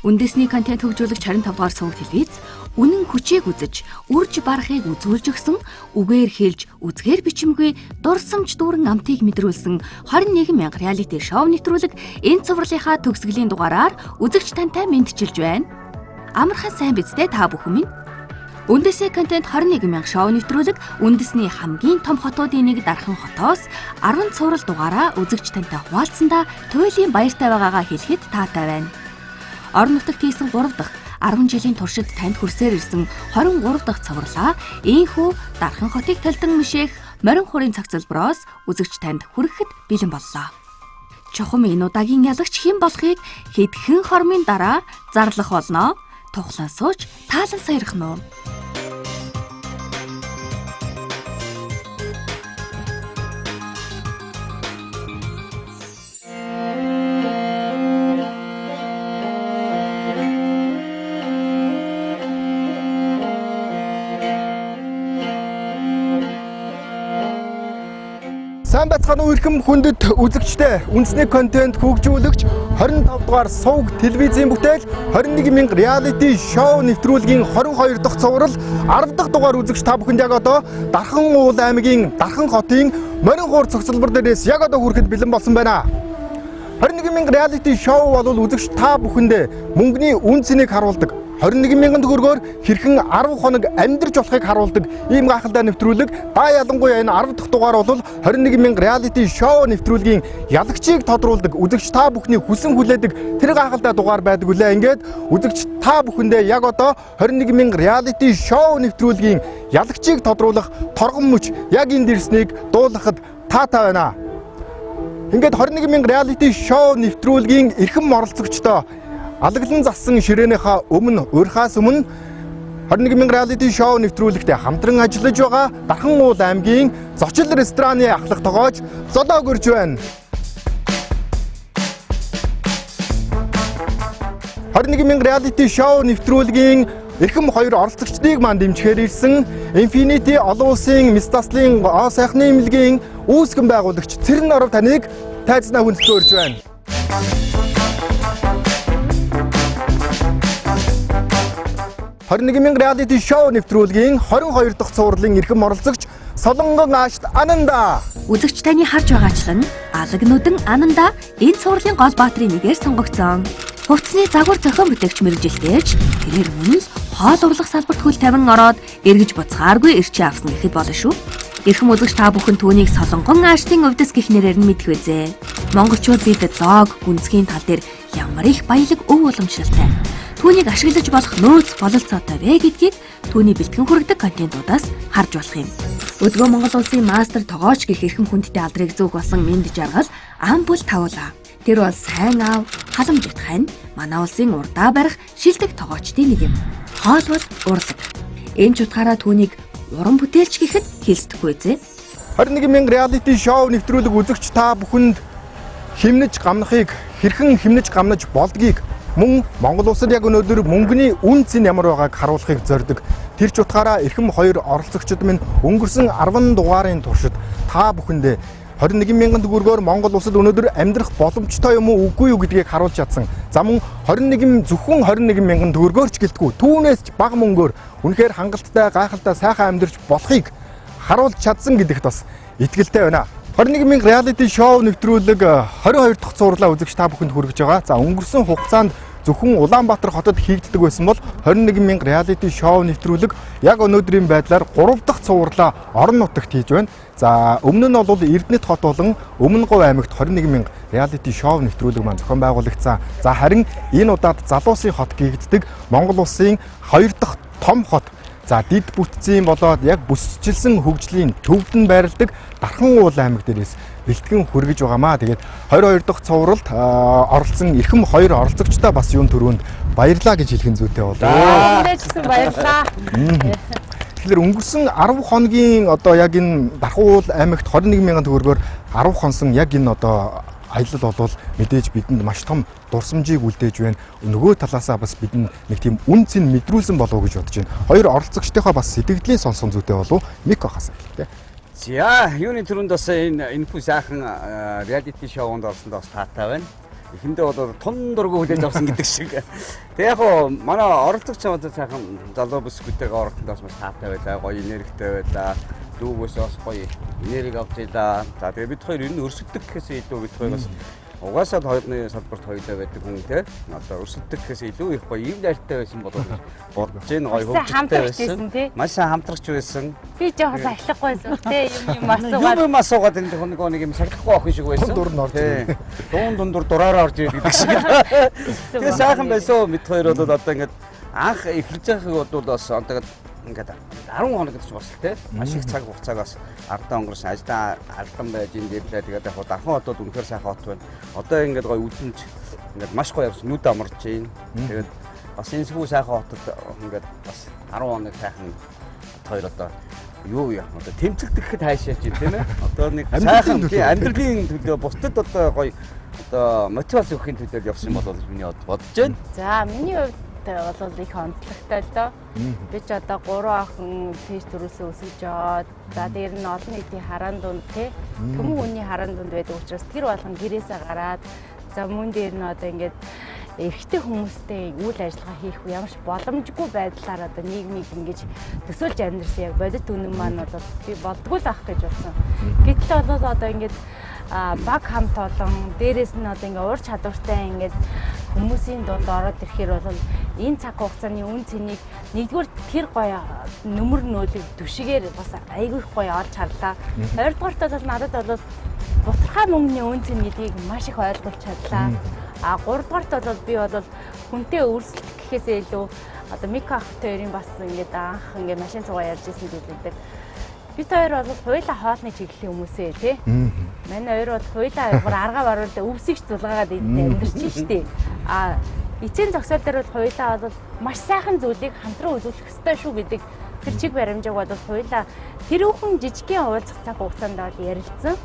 Үндэсний контент хөгжүүлэгч 25 дугаар суваг телевиз үнэн хүчийг үзэж, үрж барахыг үзүүлж өгсөн, үгээр хэлж, үзгээр бичимгүй дурсамж дүүрэн амтыг мэдрүүлсэн 21,000 реалити шоу нэвтрүүлэг энэ цувралынхаа төгсгөлийн дугаараар үзэгч тантай мэдчилж байна. Амархан сайн бидтэй та бүхэн минь. Үндэсний контент 21,000 шоу нэвтрүүлэг үндэсний хамгийн том хотуудын нэг Дархан хотоос 10 цуврал дугаараа үзэгч тантай хуваалцсандаа туйлын баяртай байгаагаа хэлэхэд таатай байна. Орон нутагт хийсэн 3 дахь 10 жилийн туршид танд хүрсээр ирсэн 23 дахь цувралаа ийхүү Дархан хотыг талдан мишээх морин хурын цаг залбироос үзэгч танд хүрэхэд бэлэн боллоо. Чухам энэ удаагийн ялагч хэн болохыг хэдхэн хормын дараа зарлах болно. Тухлан сууж таалан саярах нь. Сайн бацхан үрхэм хүндэт үзэгчтэй үндэсний контент хөгжүүлэгч 25 дугаар суваг телевизийн бүтээл 21,000 реалити шоу нэвтрүүлгийн 22 дахь цуврал 10 дахь дугаар үзэгч та бүхэнд яг одоо Дархан уул аймгийн Дархан хотын морин хуур цогцлбор дээрээс яг одоо хүрэхэд бэлэн болсон байна. 21,000 реалити шоу бол үзэгч та бүхэндээ мөнгөний үн цэнийг харуулдаг. 21,000 төгрөгөөр хэрхэн 10 хоног амьдарч болохыг харуулдаг ийм гайхалтай нэвтрүүлэг. Да ялангуяа энэ 10 дахь дугаар бол 21,000 реалити шоу нэвтрүүлгийн ялагчийг тодруулдаг, үзэгч та бүхний хүсэн хүлээдэг тэр гайхалтай дугаар байдаг үлээ. Ингээд үзэгч та бүхэндээ яг одоо 21,000 реалити шоу нэвтрүүлгийн ялагчийг тодруулах торгон мөч яг энэ дэрснийг дуулгахад таатай байна. Ингээд 21,000 реалити шоу нэвтрүүлгийн эрхэм оролцогчдоо алаглан зассан ширээнийхээ өмнө урьхаас өмнө 21,000 реалити шоу нэвтрүүлэгтээ хамтран ажиллаж байгаа Дархан уул аймгийн зочил рестораны ахлах тогооч Золоо гөрж байна. 21,000 реалити шоу нэвтрүүлгийн эрхэм хоёр оролцогчдыг маань дэмжихээр ирсэн Infinity олон улсын Мистаслын гоо сайхны эмнэлгийн үүсгэн байгуулагч Цэрэн Оров таныг тайзнаа хүндэтгэж урьж байна. 21,000 реалити шоу нэвтрүүлгийн 22 дахь цувралын эрхэм оролцогч Солонгон Аашт Ананда. Үзэгч таны харж байгаачлан алаг нүдэн Ананда энэ цувралын гол баатрын нэгээр сонгогдсон. Хувцсны загвар зохион бүтээгч мэргэжилтэйж тэрээр мөн л хоол урлах салбарт хөл тавин ороод эргэж буцхааргүй ирчээ авсан гэхэд болно шүү. Эрхэм үзэгч та бүхэн түүнийг Солонгон Ааштын өвдөс гэх нэрээр нь мэдэх үзье. Монголчууд бид зоог гүнзгийний тал дээр ямар их баялаг өв уламжлалтай. Түүнийг ашиглаж болох нөөц бололцоотой вэ гэдгийг түүний бэлтгэн хүргэдэг контентуудаас харж болох юм. Өдгөө Монгол улсын мастер тогооч гэх эрхэм хүндтэй алдрыг зөөх болсон мэд жаргал ам бүл тавуулаа. Тэр бол сайн аав халамжит хань манай улсын урдаа барих шилдэг тогоочдын нэг юм. Хоол бол урлаг. Энэ ч утгаараа түүнийг уран бүтээлч гэхэд хэлсдэхгүй зэ. 21,000 реалити шоу нэвтрүүлэг үзэгч та бүхэнд химнэж гамнахыг хэрхэн химнэж гамнаж болдгийг мөн Монгол улсад яг өнөөдөр мөнгөний үн цэн ямар байгааг харуулахыг зорддог. Тэр ч утгаараа эрхэм хоёр оролцогчид минь өнгөрсөн 10 дугаарын туршид та бүхэндээ 21,000 төгрөгөөр Монгол улсад өнөөдөр амьдрах боломжтой юм уу үгүй юу гэдгийг харуулж чадсан. За мөн зөвхөн 21,000 төгрөгөөр ч гэлтгүй түүнээс ч бага мөнгөөр үнэхээр хангалттай гайхалтай сайхан амьдрч болохыг харуулж чадсан гэдэгт бас итгэлтэй байна. 21,000 реалити шоу нэвтрүүлэг 22 дахь цувралаа үзэгч та бүхэнд хүргэж байгаа. За өнгөрсөн хугацаанд зөвхөн Улаанбаатар хотод хийгддэг байсан бол 21,000 реалити шоу нэвтрүүлэг яг өнөөдрийн байдлаар 3 дахь цувралаа орон нутагт хийж байна. За өмнө нь бол Эрдэнэт хот болон Өмнөгов аймагт 21,000 реалити шоу нэвтрүүлэг маань зохион байгуулагдсан. За харин энэ удаад Залуусын хот гэгддэг Монгол улсын 2 дахь том хот. За дид бүтцийн болоод яг бүсчилсэн хөгжлийн төвд нь байрладаг Дархан уул аймаг дээрээс бэлтгэн хүргэж байгаамаа. Тэгээд 22 дахь цувралд оролцсон эрхэм хоёр оролцогчдоо бас юун төрөнд баярлаа гэж хэлхэн зүйтэй болов. Баярлалаа. Баярлалаа. Тэгэхээр өнгөрсөн 10 хоногийн одоо яг энэ Дархан уул аймагт 21,000 төгрөгөөр 10 хонсон яг энэ одоо аялал болвол мэдээж бидэнд маш том дурсамжийг үлдээж байна. Нөгөө талаасаа бас бидэнд нэг тийм үн цэн мэдрүүлсэн болов уу гэж бодож байна. Хоёр оролцогчдынхаа бас сэтгэлийн сонсон зүйтэй болов Мик хасан гэдэг. За, юуны түрүүнд бас энэ инфу сайхан реалити шоунд орсонд бас таатай байна. эхэндээ бол тун дургу хүлээж авсан гэдэг шиг. Тэг яг хоо манай оролцогч одоо сайхан залуу бүсгүйтэйг оролцсондоос маш таатай байлаа. Гоё энергитэй байлаа. Дүүгөөс бас гоё энерги авч илаа. За тэгээ бид хоёр ер нь өрсөлдөх гэхээс илүү бид хоёр бас угаасаа хоёрны салбарт хоёулаа байдаг хүн те. Одоо өрсөлдөх гэхээс илүү их гоё ийм найртай байсан болов уу бодож гин гоё хөвгөлтэй байсан. Маш сайн хамтрагч байсан. Би жоохос ахлахгүйсэн те юм асуугаад. Юм асуугаад энэ нэг юм шаглахгүй охин шиг байсан. Дунд орж ирээ. Дунд дураараа орж ирээд гэдэг шиг. Тэгээ сайхан байсан мэд хоёр бол одоо ингээд анх эхэлж байгааг бол бас одоо ингээд 10 хоног гэж бас те маш их цаг хугацаагаас ардаа өнгөрсөн ажлаа алдан байж ирлээ. Тэгээд яг дархан хотод үнэхээр сайхан хот байна. Одоо ингээд гоё үдэнж ингээд маш гоё явсан нүд амарч байна. Тэгээд бас энэ сүү сайхан хотод ингээд бас 10 хоног сайхан хоёр одоо юу яа одоо тэмцэгдэхэд хайшаач юм тийм ээ. Одоо нэг сайхан амьдралын төлөө бусдад одоо гоё одоо мотивац өгөхийн төлөө явсан бол миний бодож байна. За миний хувьд бол их онцлогтой л доо. Би ч одоо 3 охин тийш төрөөсөө өсөж аваад за дээр нь олон нийтийн хараан дунд те төмөн хүний хараан дунд байдаг учраас тэр болгон гэрээсээ гараад за мөн дээр нь одоо ингээд эрэгтэй хүмүүстэй үйл ажиллагаа хийх ямарч боломжгүй байдлаар одоо нийгмийг ингэж төсөөлж амьдрсан яг бодит үнэн маань бол би болдгоо л ах гэж бодсон. Гэтэл бол одоо ингээд баг хамт олон дээрээс нь одоо ингээд уур чадвартай ингээд хүмүүсийн дунд ороод ирэхээр бол энэ цаг хугацааны үн цэнийг нэгдүгээр тэр гоё нөмөр нөөлөг түшигээр бас айгүй гоё олж харлаа. Хоёрдугаарт бол надад бол бутархай мөнгөний үн цэн гэдгийг маш их ойлгуулж чадлаа. Гуравдугаарт бол би бол хүнтэй өрсөлдөх гэхээсээ илүү одоо Мика ахтойрын бас ингээд анх ингээд машин цугаа ярьж ирсэн зүйлүүд. Бид хоёр бол хуйлаа хоолны чиглэлийн хүмүүсээ тий. Манай хоёр бол хуйлаа аргаа баруул өвсөгч зулгаагаад амьдэрч штий. Эцсийн зогсоол дээр бол хуйлаа бол маш сайхан зүйлийг хамтран үзүүлэх ёстой шүү гэдэг тэр чиг баримжааг бол хуйлаа тэрүүхэн жижигхэн уулзах цаг хугацаанд бол ярилцсан.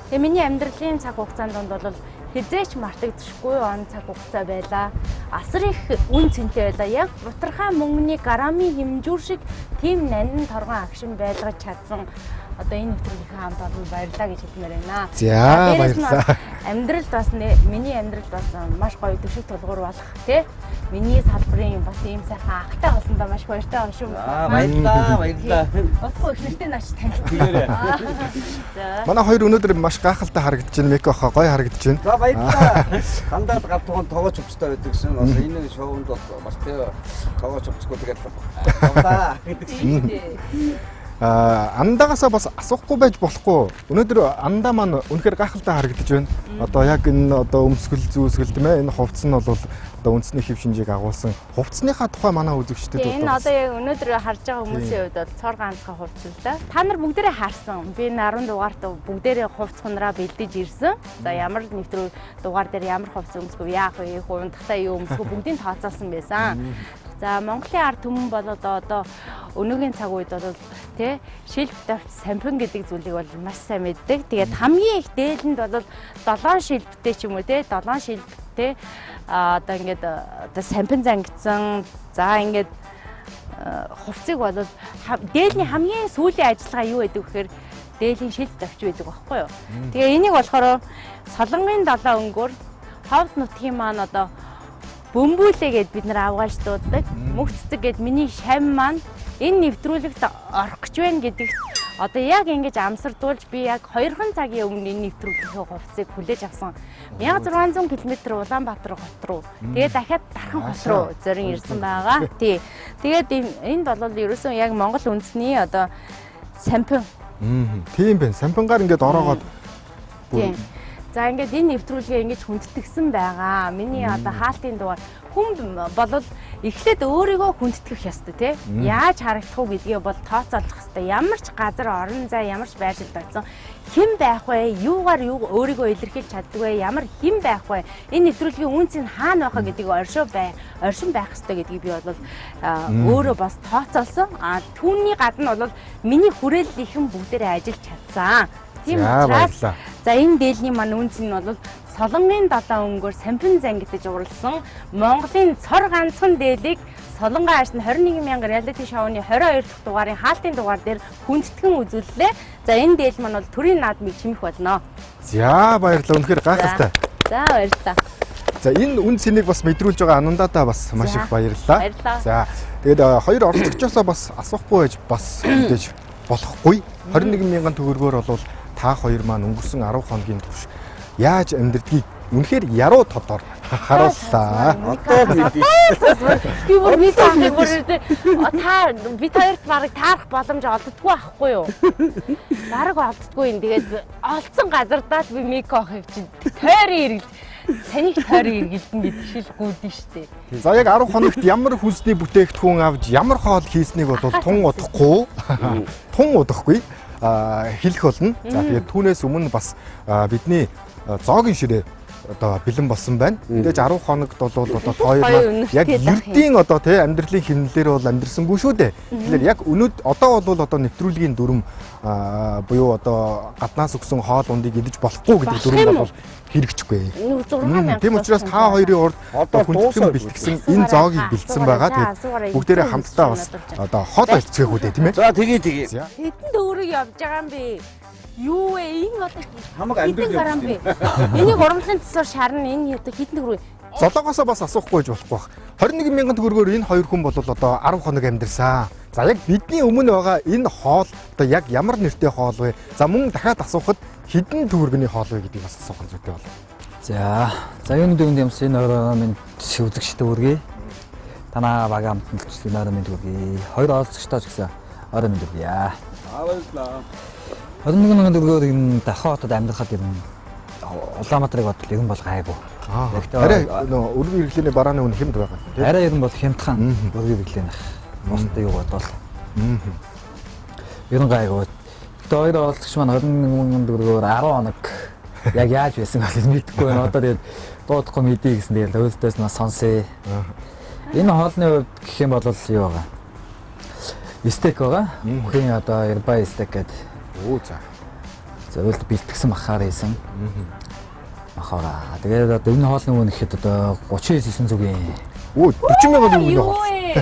Тэгээ миний амьдралын цаг хугацаанд бол хизээч мартагдчихгүй он цаг хугацаа байлаа. Асар их үн цэнтэй байлаа. Яг бутархай мөнгөний грамын хэмжүүр шиг тийм нандин торгон агшин байлгаж чадсан. Одоо энэ нэвтрүүлгийн хамт олон баярлалаа гэж хэлмээр байна. За баярлалаа. Амьдралд бас миний амьдралд бас маш гоё төвшиг тулгуур болох тий. Миний салбарын бас ийм сайхан ахтай болсондоо маш баяртай байна шүү. Баярлалаа. Утга ихнэртэй нааш танилцуулъя. За. Манай хоёр өнөөдөр маш гайхалтай харагдаж байна. Меко хаа гоё харагдаж байна. За баярлалаа. Дандаа гавтгон тоогооч өвчтэй байдаг гэсэн. Бас энэ шоунд бас тэгээ тоогооч өвчгүй тэгээд дандаа гэдэг шиг. Андагаасаа бас асуухгүй байж болохгүй. Өнөөдөр андаа маань үнэхээр гайхалтай харагдаж байна. Одоо яг энэ одоо өмсгөл зүүсгэл тийм ээ. Энэ хувцас нь бол одоо үндэсний хэв шинжийг агуулсан. Хувцсныхаа тухай манай үзэгчдэд энэ одоо яг өнөөдөр харж байгаа хүмүүсийн хувьд бол цор ганцхан хувцас л да. Та нар бүгдээрээ харсан. Би 10 дугаарт бүгдээрээ хувцас хунраа бэлдэж ирсэн. За ямар нэвтрүү дугаар дээр ямар хувцас өмсгөө яах вэ? Хувцастай юу өмсгөө бүгдийг тооцоолсон байсан. За Монголын ард түмэн болоод одоо өнөөгийн цаг үед бол тий шилб давт сампин гэдэг зүйлийг бол маш сайн мэддэг. Тэгээд хамгийн их дээлэнд бол 7 шилбтэй ч юм уу тий 7 шилбтэй одоо ингээд одоо сампин зангидсан. За ингээд хувцсыг бол дээлний хамгийн сүүлийн ажиллагаа юу гэдэг вэхээр дээлийн шилб давч байдаг байхгүй юу. Тэгээ энийг болохоор Солонгын 7 өнгөөр ховд нутгийн маань одоо бөмбүүлээ гэд бид нар авгааш дууддаг. Мөхцөг гэд миний шам маань энэ нэвтрүүлэгт орох гэж байна гэдэгт одоо яг ингэж амсардуулж би яг 2 цагийн өмнө энэ нэвтрүүлгийн хувцсыг хүлээж авсан. 1600 км Улаанбаатар хот руу. Тэгээд дахиад Дархан хот руу зорин ирсэн байгаа. Тий. Тэгээд энд бол ерөөсөн яг Монгол үндэсний одоо сампин. Тийм байна. Сампингаар ингэж ороогоод. Тийм. За ингээд энэ нэвтрүүлгээ ингэж хүндэтгсэн байгаа. Миний одоо хаалтын дугаар хүн болол эхлээд өөрийгөө хүндэтгэх ёстой тий. Яаж харагдах уу гэдгээ бол тооцоолох ёстой. Ямар ч газар орон зай ямар ч байршилд очсон хэн байх вэ? Юугаар өөрийгөө илэрхийлж чаддаг вэ? Ямар хэн байх вэ? Энэ нэвтрүүлгийн үнц нь хаана байхаа гэдгийг оршин байх ёстой гэдгийг би бол өөрөө бас тооцоолсон. Түүний гадна бол миний хүрээллийнхэн бүгдээрээ ажиллаж чадсан. Тийм учраас за энэ дээлний маань үнц нь бол Солонгын 7 өнгөөр сампин зангидж уралсан Монголын цор ганцхан дээлийг Солонгон арьсны 21000 реалити шоуны 22 дахь дугаарын хаалтын дугаар дээр хүндэтгэн үзүүллээ. За энэ дээл маань бол төрийн наадмыг чимэх болно. За баярлалаа. Үнэхээр гайхалтай. За баярлалаа. За энэ үн цэнийг бас мэдрүүлж байгаа Анандадаа бас маш их баярлалаа. Баярлалаа. За тэгээд хоёр оролцогчоосоо бас асуухгүй байж бас мэдээж болохгүй. 21,000 төгрөгөөр бол та хоёр маань өнгөрсөн 10 хоногийн турш яаж амьдрдгийг үнэхээр яруу тодор харууллаа. Одоо мэдээ. Би бүр бид хоёрт барыг таарах боломж олддгүй байхгүй юу? Бараг олддгүй юм. Тэгээд олдсон газардаа би Мико ахыг чинь тойрын иргэл таних тойрын иргэлдэн гэдэг шилгүүдэн штэ. За яг 10 хоногт ямар хүнсний бүтээгдэхүүн авч ямар хоол хийснийг бол тун удахгүй. Тун удахгүй хэлэх болно. За тэгээд түүнээс өмнө бас бидний зоогийн ширээ одоо бэлэн болсон байна. Мэдээж 10 хоногт бол одоо хоёр яг ердийн одоо тий амьдралын хэмнэлээр бол амьдрсангүй шүү дээ. Тэгэхээр яг одоо бол одоо нэвтрүүлгийн дүрм буюу одоо гаднаас өгсөн хоол ундыг идэж болохгүй гэдэг дүрм бол хэрэгжихгүй. Тийм учраас та хоёрын урд одоо хүндэтгэн бэлтгэсэн энэ зоогийг бэлдсэн байгаа. Тэгээд бүгдээрээ хамтдаа бас одоо хоол олцгоох үү тийм ээ. За тэгээ. Хэдэн дөрөв явж байгаа юм бэ? Юу вэ? Энэ одоо хамаг амьдрал юм бэ? Энийг урамлын төсөөр шарна энэ одоо хэдэн төгрөг? Золоогоосоо бас асуухгүй байж болохгүй бах. 21,000 төгрөгөөр энэ хоёр хүн бол одоо 10 хоног амьдэрсэн. За яг бидний өмнө байгаа энэ хоол одоо яг ямар нэртэй хоол вэ? За мөн дахиад асуухад хэдэн төгрөгийн хоол вэ гэдгийг бас асуух зүйтэй болно. За юуны дүнд юмс энэ ороо минь үзэгчтэй үргээ. Танаа бага амтналч энэ ороо минь үргээ. Хоёр олцогчтой ч гэсэн ороо минь үргээ. Баярлалаа. 21,000 төгрөгөөр энэ дахиад хотод амьдрахад юм Улаанбаатарыг бодвол ер нь бол гайгүй. Арай өргөн хэрэглээний барааны үн хэмд байгаа тийм. Арай ер нь бол хямдхан өргөн хэрэглээнах. Бусдаа юу бодвол. Ер нь гайгүй. Тэгээ хоёр олцогч маань 21,000 төгрөгөөр 10 хоног яг яаж байсан бол мэдэхгүй байна. Одоо тэгээд дуудахгүй мэдээ гэсэн тэгээд өөдөөс нь сонсъё. Энэ хоолны хувьд гэх юм бол юу байгаа? Стейк байгаа. Бүхэн одоо Ирбай стейк гэдэг. Оо за. За үл бэлтгэсэн махаар хийсэн. Махаараа. Тэгээд одоо энэ хоолны үн ихэд одоо 39,900 yen. Оо 40,000 төгрөг Юу вэ?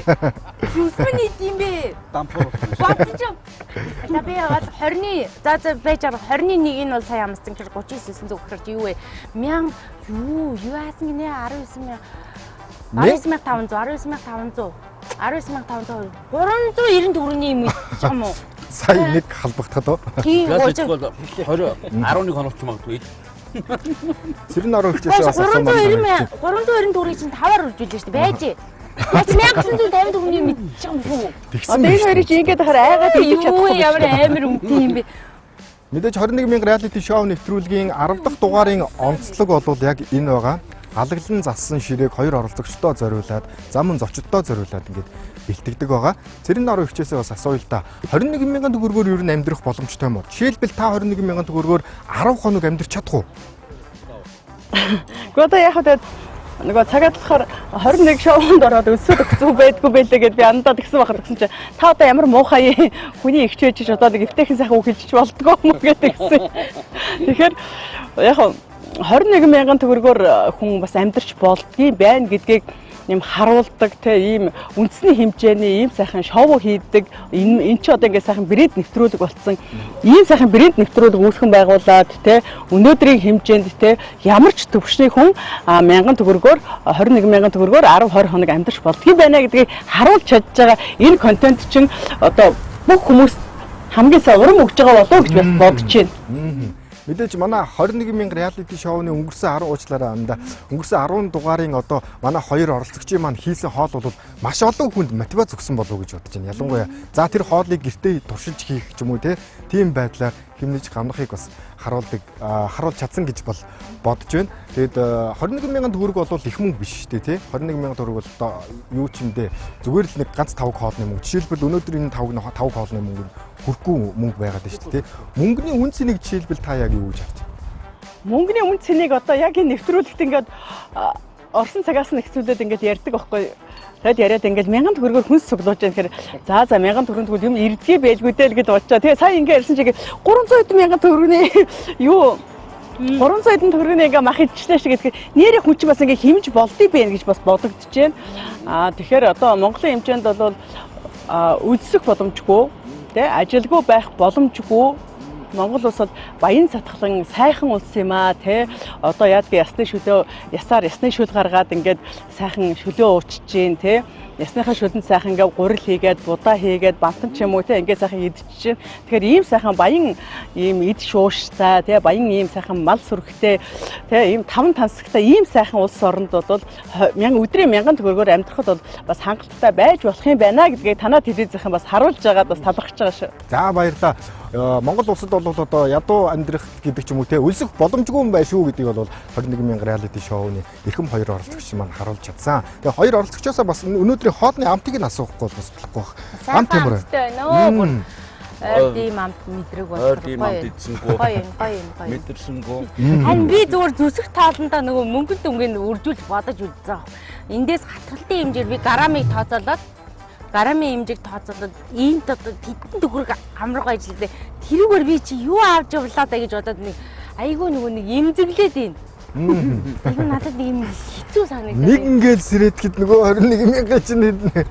Юусны юм бэ? Дампуу. Бодож. За би яагаад 20-ны за байж байгаа 21-ийг нь бол сая амссан гэж 39,900 гэхээр юу вэ? 1000 юу яасан гинэ 19,500 394-ний юм юм уу? Сая нэг халбагдахад оо. Тийм Яаж бол 11 хоногч магадгүй. Цэрэн орон хчээсээ бас асуумаар. 394-ийг чинь 5-аар үржүүлж штэ байж. Яг 1954-ний мэдчих юм уу? Тэгсэн Одоо энэ хоёрыг чи ингээд ахаар айгаад идэж чадахгүй. Ямар амар өмтэй юм бэ? Мэдээж 21,000 reality show нэвтрүүлгийн 10 дахь дугаарын онцлог бол яг энэ байгаа. Алаглан зассан ширээг хоёр оролцогчдоо зориулаад, зам зочдтой зориулаад ингээд бэлтгэдэг байгаа. Цэрэн орон хчээсээ бас асууя л да. 21,000 төгрөгөөр ер нь амьдрах боломжтой юм уу? Жишээлбэл та 21,000 төгрөгөөр 10 хоног амьдрч чадах уу? Гэхдээ одоо яг хаад нөгөө цагаад болохоор 21 шоунд ороод өсөд өгсөн байдгүй байлээ гэдээ би андаад гисэн байхад гэсэн чинь та одоо ямар муухай хүний ихчээж одоо нэг эвтэйхэн сайхан үг хэлж болдгоо юм гэдэг гисэн. Тэгэхээр яг 21,000 төгрөгөөр хүн бас амьдрч болдгийг байна гэдгийг юм харуулдаг те ийм үндэсний хэмжээний ийм сайхан шоу хийдэг энэ ч одоо ингээд сайхан брэнд нэвтрүүлэг болсон ийм сайхан брэнд нэвтрүүлэг үүсгэн байгуулад те өнөөдрийн хэмжээнд те ямар ч төвшний хүн 1000 төгрөгөөр 21,000 төгрөгөөр 10-20 хоног амьдрч болдгийг байна гэдгийг харуулж чадж байгаа энэ контент чинь одоо бүх хүмүүс хамгийн сайн урам өгж байгаа болов уу гэж бодож байна. Мэдээж манай 21,000 reality show-ны өнгөрсөн 10 уучлаарай анда. Өнгөрсөн 10 дугаарын одоо манай хоёр оролцогчийн маань хийсэн хоол бол маш олон хүнд мотивац өгсөн болов уу гэж бодож байна. Ялангуяа за тэр хоолыг гэртээ туршилж хийх ч юм уу тийм байдлаар хэмнэж гамнахыг бас харуулж чадсан гэж бол бодож байна. Тэгэд 21,000 төгрөг бол их мөнгө биш шүү дээ тий. 21,000 төгрөг бол одоо юу ч юм дээ зүгээр л нэг ганц 5 хоолны мөнгө. Жишээлбэл өнөөдөр энэ 5 хоолны мөнгө хүрхгүй мөнгө байгаад байна шүү дээ тий. Мөнгөний үн цэнийг жишээлбэл та яг юу гэж харж байна? Мөнгөний үн цэнийг одоо яг энэ нэвтрүүлэгт ингээд орсон цагаас нь хэцүүлээд ингээд ярьдаг байхгүй. Тэгэд яриад ингээд 1000 төгрөгөөр хүнс цуглуулж байгаа гэхээр за 1000 төгрөг тэгвэл юм ирдгий байлгүй дээ л гэж бодчихоо. Тэгээ сая ингээд ярьсан чигээ 300,000 төгрөгийн юу 300,000 төгрөгийн ингээ мах идчихлээ шүү гэдэг. Нэрээ хүн чинь бас ингээ хэмж болдгийг бэ гэж бас бодогдож байна. Тэгэхээр одоо Монголын хэмжээнд бол үзсэх боломжгүй, тэ ажилгүй байх боломжгүй. Монгол улс бол баян сатгалан сайхан улс юм аа тий. Одоо яадгийн ясны шүл гаргаад ингээд сайхан шөлөө уучж гин тий. Ясныхаа шүлэнд сайхан ингээд гурил хийгээд, будаа хийгээд, бантан ч юм уу тий ингээд сайхан идчихэж. Тэгэхээр ийм сайхан баян ийм эд шууштай тий баян ийм сайхан мал сүрхтэй тий ийм таван тансагтай ийм сайхан улс оронд бол өдрийн 1000 төгрөгөөр амьдрахад бол бас хангалттай байж болох юм байна гэдгийг танаа телевизийнхэн бас харуулж байгаад бас талархаж байгаа шүү. За баярлалаа. Монгол улсад бол одоо ядуу амьдрах гэдэг ч юм уу те өлсөх боломжгүй юм байна шүү гэдгийг бол 21000 реалити шоуны эрхэм хоёр оролцогч маань харуулж чадсан. Тэгээ хоёр оролцогчоосоо бас өнөөдрийн хоолны амтыг нь асуухгүй бол бас болохгүй байна. Амт юм уу? Ойрдим амт мэдрэг болох. Ойрдим амт идсэнгүү. Гоё. Мэдэрсэнгүү. Харин би зүгээр зүсэх тааландаа нөгөө мөнгөнд өнгөнд үржүүлж бодож үзсэн. Эндээс хатгалтын хэмжээр би грамыг тооцоолоод грамын хэмжээг тооцоолоод иймд одоо тэдэн төгрөг амраг ажилладаг. Тэрүүгээр би чи юу авч явлаа даа гэж бодоод нэг айгүй нөгөө нэг имзэглээд ийн. Яг надад нэг юм хэцүү санагдав. Нэг ингээд сэрэтгэд нөгөө 21000 чинь хэднэ.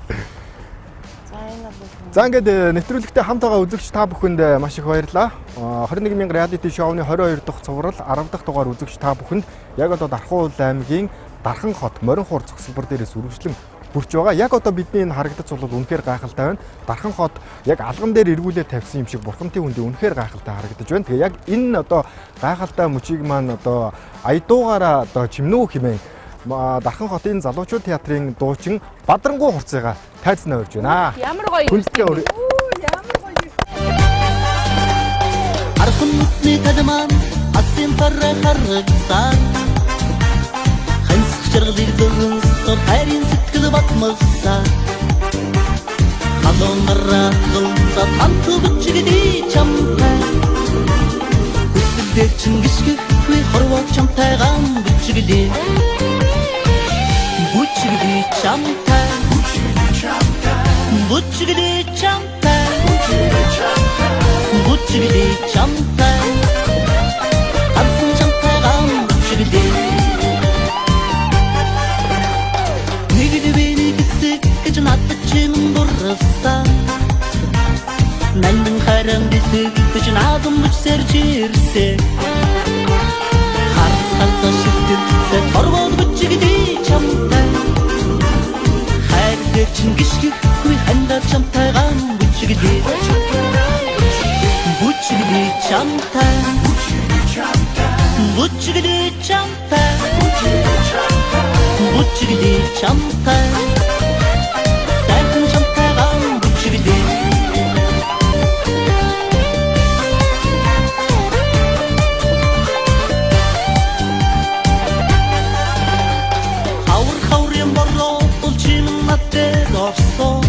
За ингээд нэвтрүүлэгтээ хамт байгаа үзэгч та бүхэнд маш их баярлалаа. 21000 реалити шоуны 22 дахь цуврал 10 дахь дугаар үзэгч та бүхэнд яг одоо Дархан аймгийн Дархан хот Морин хуур зогсолбор дээрээс үргэлжлэн хүрч байгаа. Яг одоо бидний энэ харагдаж бол үнэхээр гайхалтай байна. Дархан хот яг алган дээр эргүүлээд тавьсан юм шиг бурхамтын хүндээ үнэхээр гайхалтай харагдаж байна. Тэгээ яг энэ одоо гайхалтай мөчийг маань одоо аядуугаараа одоо чимнүү хэмээн Дархан хотын залуучууд театрын дуучин Бадрангуй хурцыгаа тайзнаа өрж байна. Ямар гоё. Хүнстэй өөр. Архан нүдний талман асын тарай харагсан. Хансах жаргалыг зөвхөн хайрын сэтгэл батмалсан. Халуунараа гълцаад хамт бүчигдээ чамтай. Хүсэлдээ чингисгүй хорвоо чамтайгаан бүчигдээ. Бүчигдээ чамтай. Бүчигдээ чамтай. Бүчигдээ чамтай. Хамсан чамтайгаан бүчигдээ. Нэгдвэний гисэг гэж надад чин бурсан. Нандин харам гисэг гэж надад мөчсөрж ирсэн. Харцаа шигтэр хорвоо бүчигдээ чамтай. Хайр чингисгүй хандаа чамтайгаан бүчигдээ. Бүчигдээ чамтай. Бүчигдээ чамтай. Бүчигдээ чамтай. Сайхан чамтайгаан бүчигдээ. Хавар борлоо улчин надад орсон.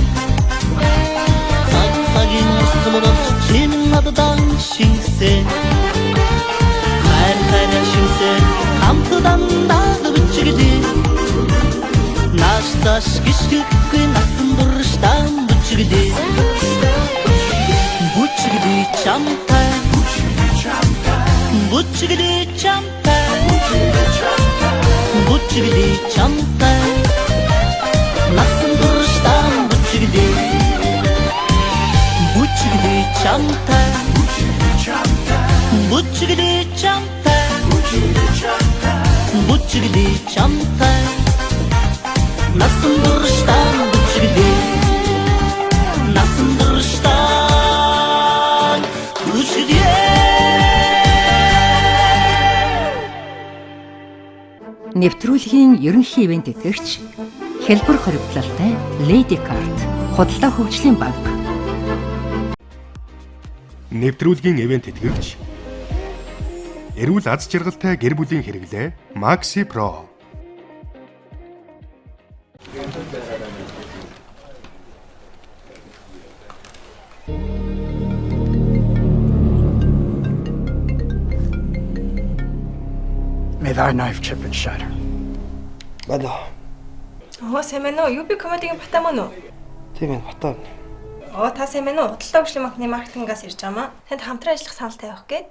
Цагийн өсөлөөр чин надад шинсэн. Хайр шинсэн хамтдан даад бүчигдээ. Наш цаш гიშггүй насан дурштан бүчигдээ. Бүчигдээ чамтай. Бүчигдээ чамтай. Бүчигдээ чамтай. Насан дурштан бүчигдээ. Бүчигдээ чамтай. Бүчигдээ чамтай. Бүчигдээ чамтай. Насан дурштан бүчигдээ. Насан дурштан бүчигдээ. Нэвтрүүлгийн ерөнхий ивент итгэгч хэлбэр хоригдлалтай Lady Card худалдаа хөгжлийн банк. Нэвтрүүлгийн ивент итгэгч эрүүл аз жаргалтай гэр бүлийн хэрэглээ Maxi Pro. May thy knife chip and shatter. Бада. Сэмэнэ үү? UB комедигийн Батаман уу? Тийм ээ, Батан. Та сэмэнэ үү? Худалдаа хөгжлийн банкны маркетингаас ирж байгаа маа. Танд хамтран ажиллах санал тавих гээд.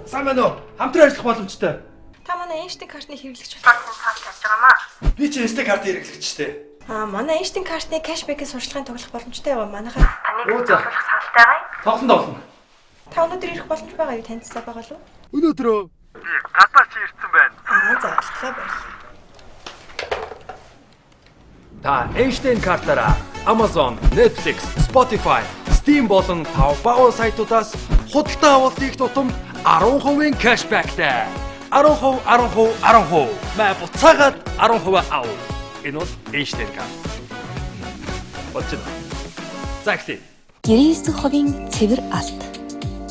Сайн байна уу? Хамтран ажиллах боломжтой. Та манай Einstein картны хэрэглэгч болгосон санал тавьж байгаа маа. Би ч Einstein картын хэрэглэгчтэй. Манай Einstein картны кэшбэкийн сурчлагын тоглох боломжтой байгаа. Манайхаар таныг тоглох саналтай байгаа. Тоглоно. Та өнөөдөр ирэх боломж байгаа юу танилцсаа байгаа лу? Өнөөдрөө гадаа чи ирсэн байна. За баярлалаа баярлалаа. та Einstein картаараа Amazon, Netflix, Spotify, Steam болон Taobao сайтуудаас худалдаа авалтыг тутамд 10% кэшбэктэй. 10%. Мэ буцаагаад 10% ав. Энэ бол Einstein карт. Болчихно. Загтээ. 99% цэвэр алт.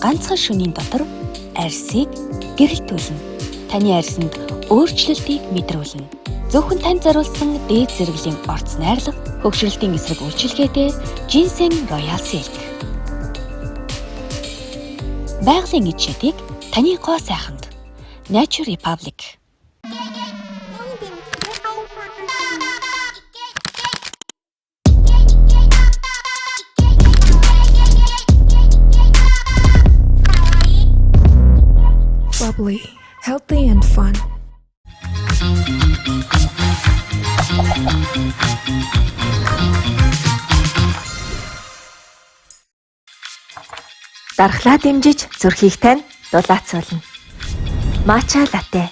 Ганцхан шөнийн дотор арьсыг гэрэлтүүлнэ. Таны арьсанд өөрчлөлтийг мэдрүүлнэ. Зөвхөн танд зориулсан дээд зэрэглэлийн орц найрлага, хөгшрөлтийн эсрэг үйлчилгээтэй Ginseng Royal Silk. Байгалийн эд шидийг таны гоо сайханд. Nature Republic. Bubbly, healthy and fun. Дархлаа дэмжиж зүрхийг тань дулаацуулна. Матча латте.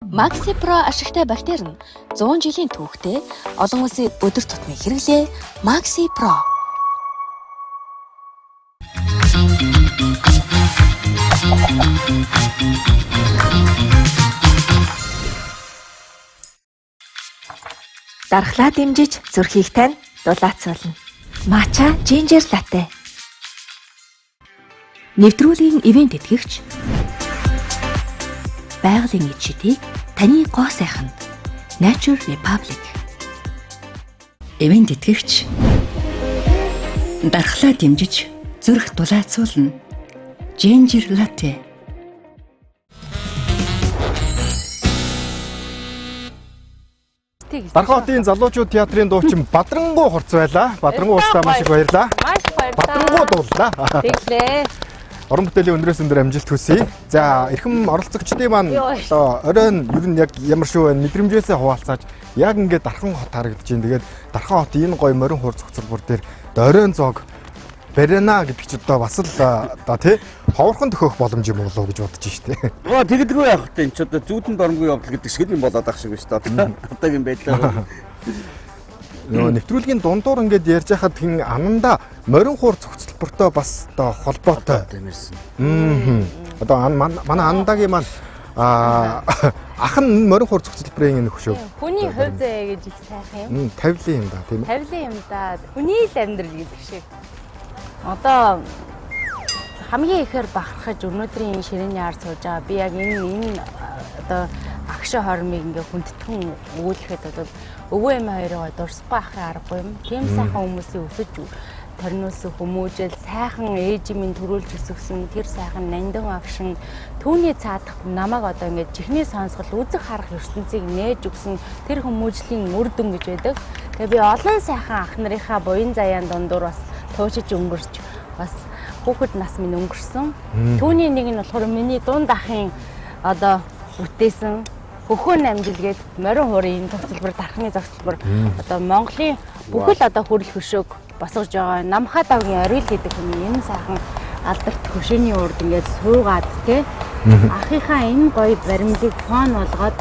Maxi Pro ашигтай бактери нь 100 жилийн түүхтэй олон улсын өдөр тутмын хэрэглээ Maxi Pro. Дархлаа дэмжиж зүрхийг тань дулаацуулна. Матча ginger latte. Нэвтрүүлгийн ивент тэтгэгч байгалийн эд шидийг таны гоо сайханд. Nature Republic. Ивент тэтгэгч дархлаа дэмжиж зүрх дулаацуулна. Ginger latte. Дархан хотын залуучууд театрын дуучин Бадрангуй хурц байлаа. Бадрангуй устдаа маш их баярлаа. Маш баярлалаа. Бадрангуй дууллаа. Тэглээ. Орон бүтээлийн өндрөөс өндөр амжилт хүсье. За, эрхэм оролцогчдын маань одоо оройн ер нь яг ямар шүү вэ? Мэдрэмжээсээ хуваалцааж яг ингээд Дархан хот харагдаж байна. Тэгээд Дархан хот энэ гоё морин хурц цогцлбор дээр оройн зоог барина гэдэг чи одоо бас л одоо тий ховорхон төхөх боломж юм болов уу гэж бодож штэ. Тэгдэггүй явах тийм ч одоо зүүдэнд оромгүй явдал гэдэг шиг юм болоод ах шиг байна шүү дээ. Одоогийн байдлаар. Нэвтрүүлгийн дундуур ингээд ярьж хахад хин ананда морин хуур цогцлбортой бас одоо холбоотой тиймэрсэн. Одоо манай анандагийн маань ах нь морин хуур цогцлборын энэ хөшөө. Хүний хувь заяа гэж их сайхан юм. Тавилын юм да тийм ээ. Тавилын юм да. Хүний л амьдрал гэдэг шиг. Одоо хамгийн ихээр бахархаж өнөөдрийн ширээний ар сууж байгаа. Би яг энэ одоо агшаа хормыг ингээ хүндэтгэн өгүүлэхэд одоо өвөө эмээ хоёроо дурсахгүй ахын аргагүй юм. Тийм сайхан хүмүүсийн өсөж торниус хүмүүжил сайхан ээж минь төрүүлж өсгсөн тэр сайхан нандин агшин түүний цаадах намайг одоо ингээ чихний сонсгол үзэг харах ертөнцийг нээж өгсөн тэр хүмүүжлийн үр дүн гэж байдаг. Тэгээ би олон сайхан ах нарынхаа буян заяан дундуур бас туушиж өнгөрч бас хүүхэд нас минь өнгөрсөн. Түүний нэг нь болохоор миний дунд ахын одоо бүтээсэн хөхөн амжилгээд морин хуурын зохицолбор дархны зохицолбор одоо Монголын бүхэл одоо хүрэл хөшөөг босгож байгаа намхаа давгийн орил гэдэг хүний энэ сайхан алдарт хөшөөний урд ингээд суугаад те ахынхаа энэ гоё баримлыг фон болгоод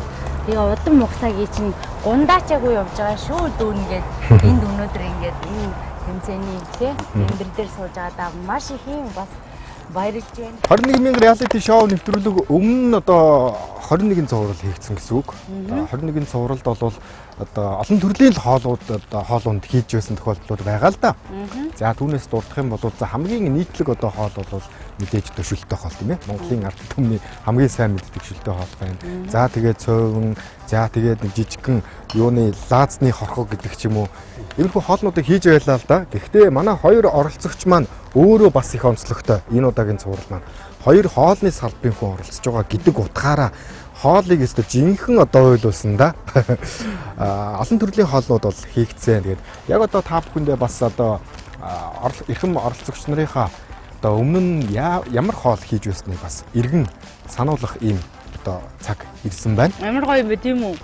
тэгээ удам мухсагийн чинь гундаачаагүй явж байгаа шүү дүүнгээд энд өнөөдөр ингээд энэ тэмцээний те эндэр дээр сууж байгаа маш их юм бас баярлж байна. 21,000 reality show нэвтрүүлэг өмнө нь одоо 21 цуврал хийгдсэн гэсэн үг. 21 цувралд бол одоо олон төрлийн хоолууд одоо хоолунд хийж байсан тохиолдлууд байгаа л да. За түүнээс дурдах юм бол за хамгийн нийтлэг одоо хоол бол мэдээж төшөлтөй хоол тийм ээ. Монголын ард түмний хамгийн сайн мэддэг шөлтөй хоол байна. За тэгээд цөөвөн, за тэгээд жижигхэн юуны лаазны хорхог гэдэг ч юм уу. Иймэрхүү хоолнуудыг хийж байлаа л да. Гэхдээ манай хоёр оролцогч маань өөрөө бас их онцлогтой. Энэ удаагийн цуврал маань хоёр хоолны салбарын хүн оролцож байгаа гэдэг утгаараа хоолыг өстө жинхэнэ одоо ойлуулсан да. Олон төрлийн хоолнууд бол хийгдсэн. Тэгээд яг одоо та бүхэндээ бас одоо эрхэм оролцогч нарынхаа одоо өмнө нь ямар хоол хийж байсныг бас эргэн сануулгах ийм одоо цаг ирсэн байна. Амар гоё юм бэ тийм үү?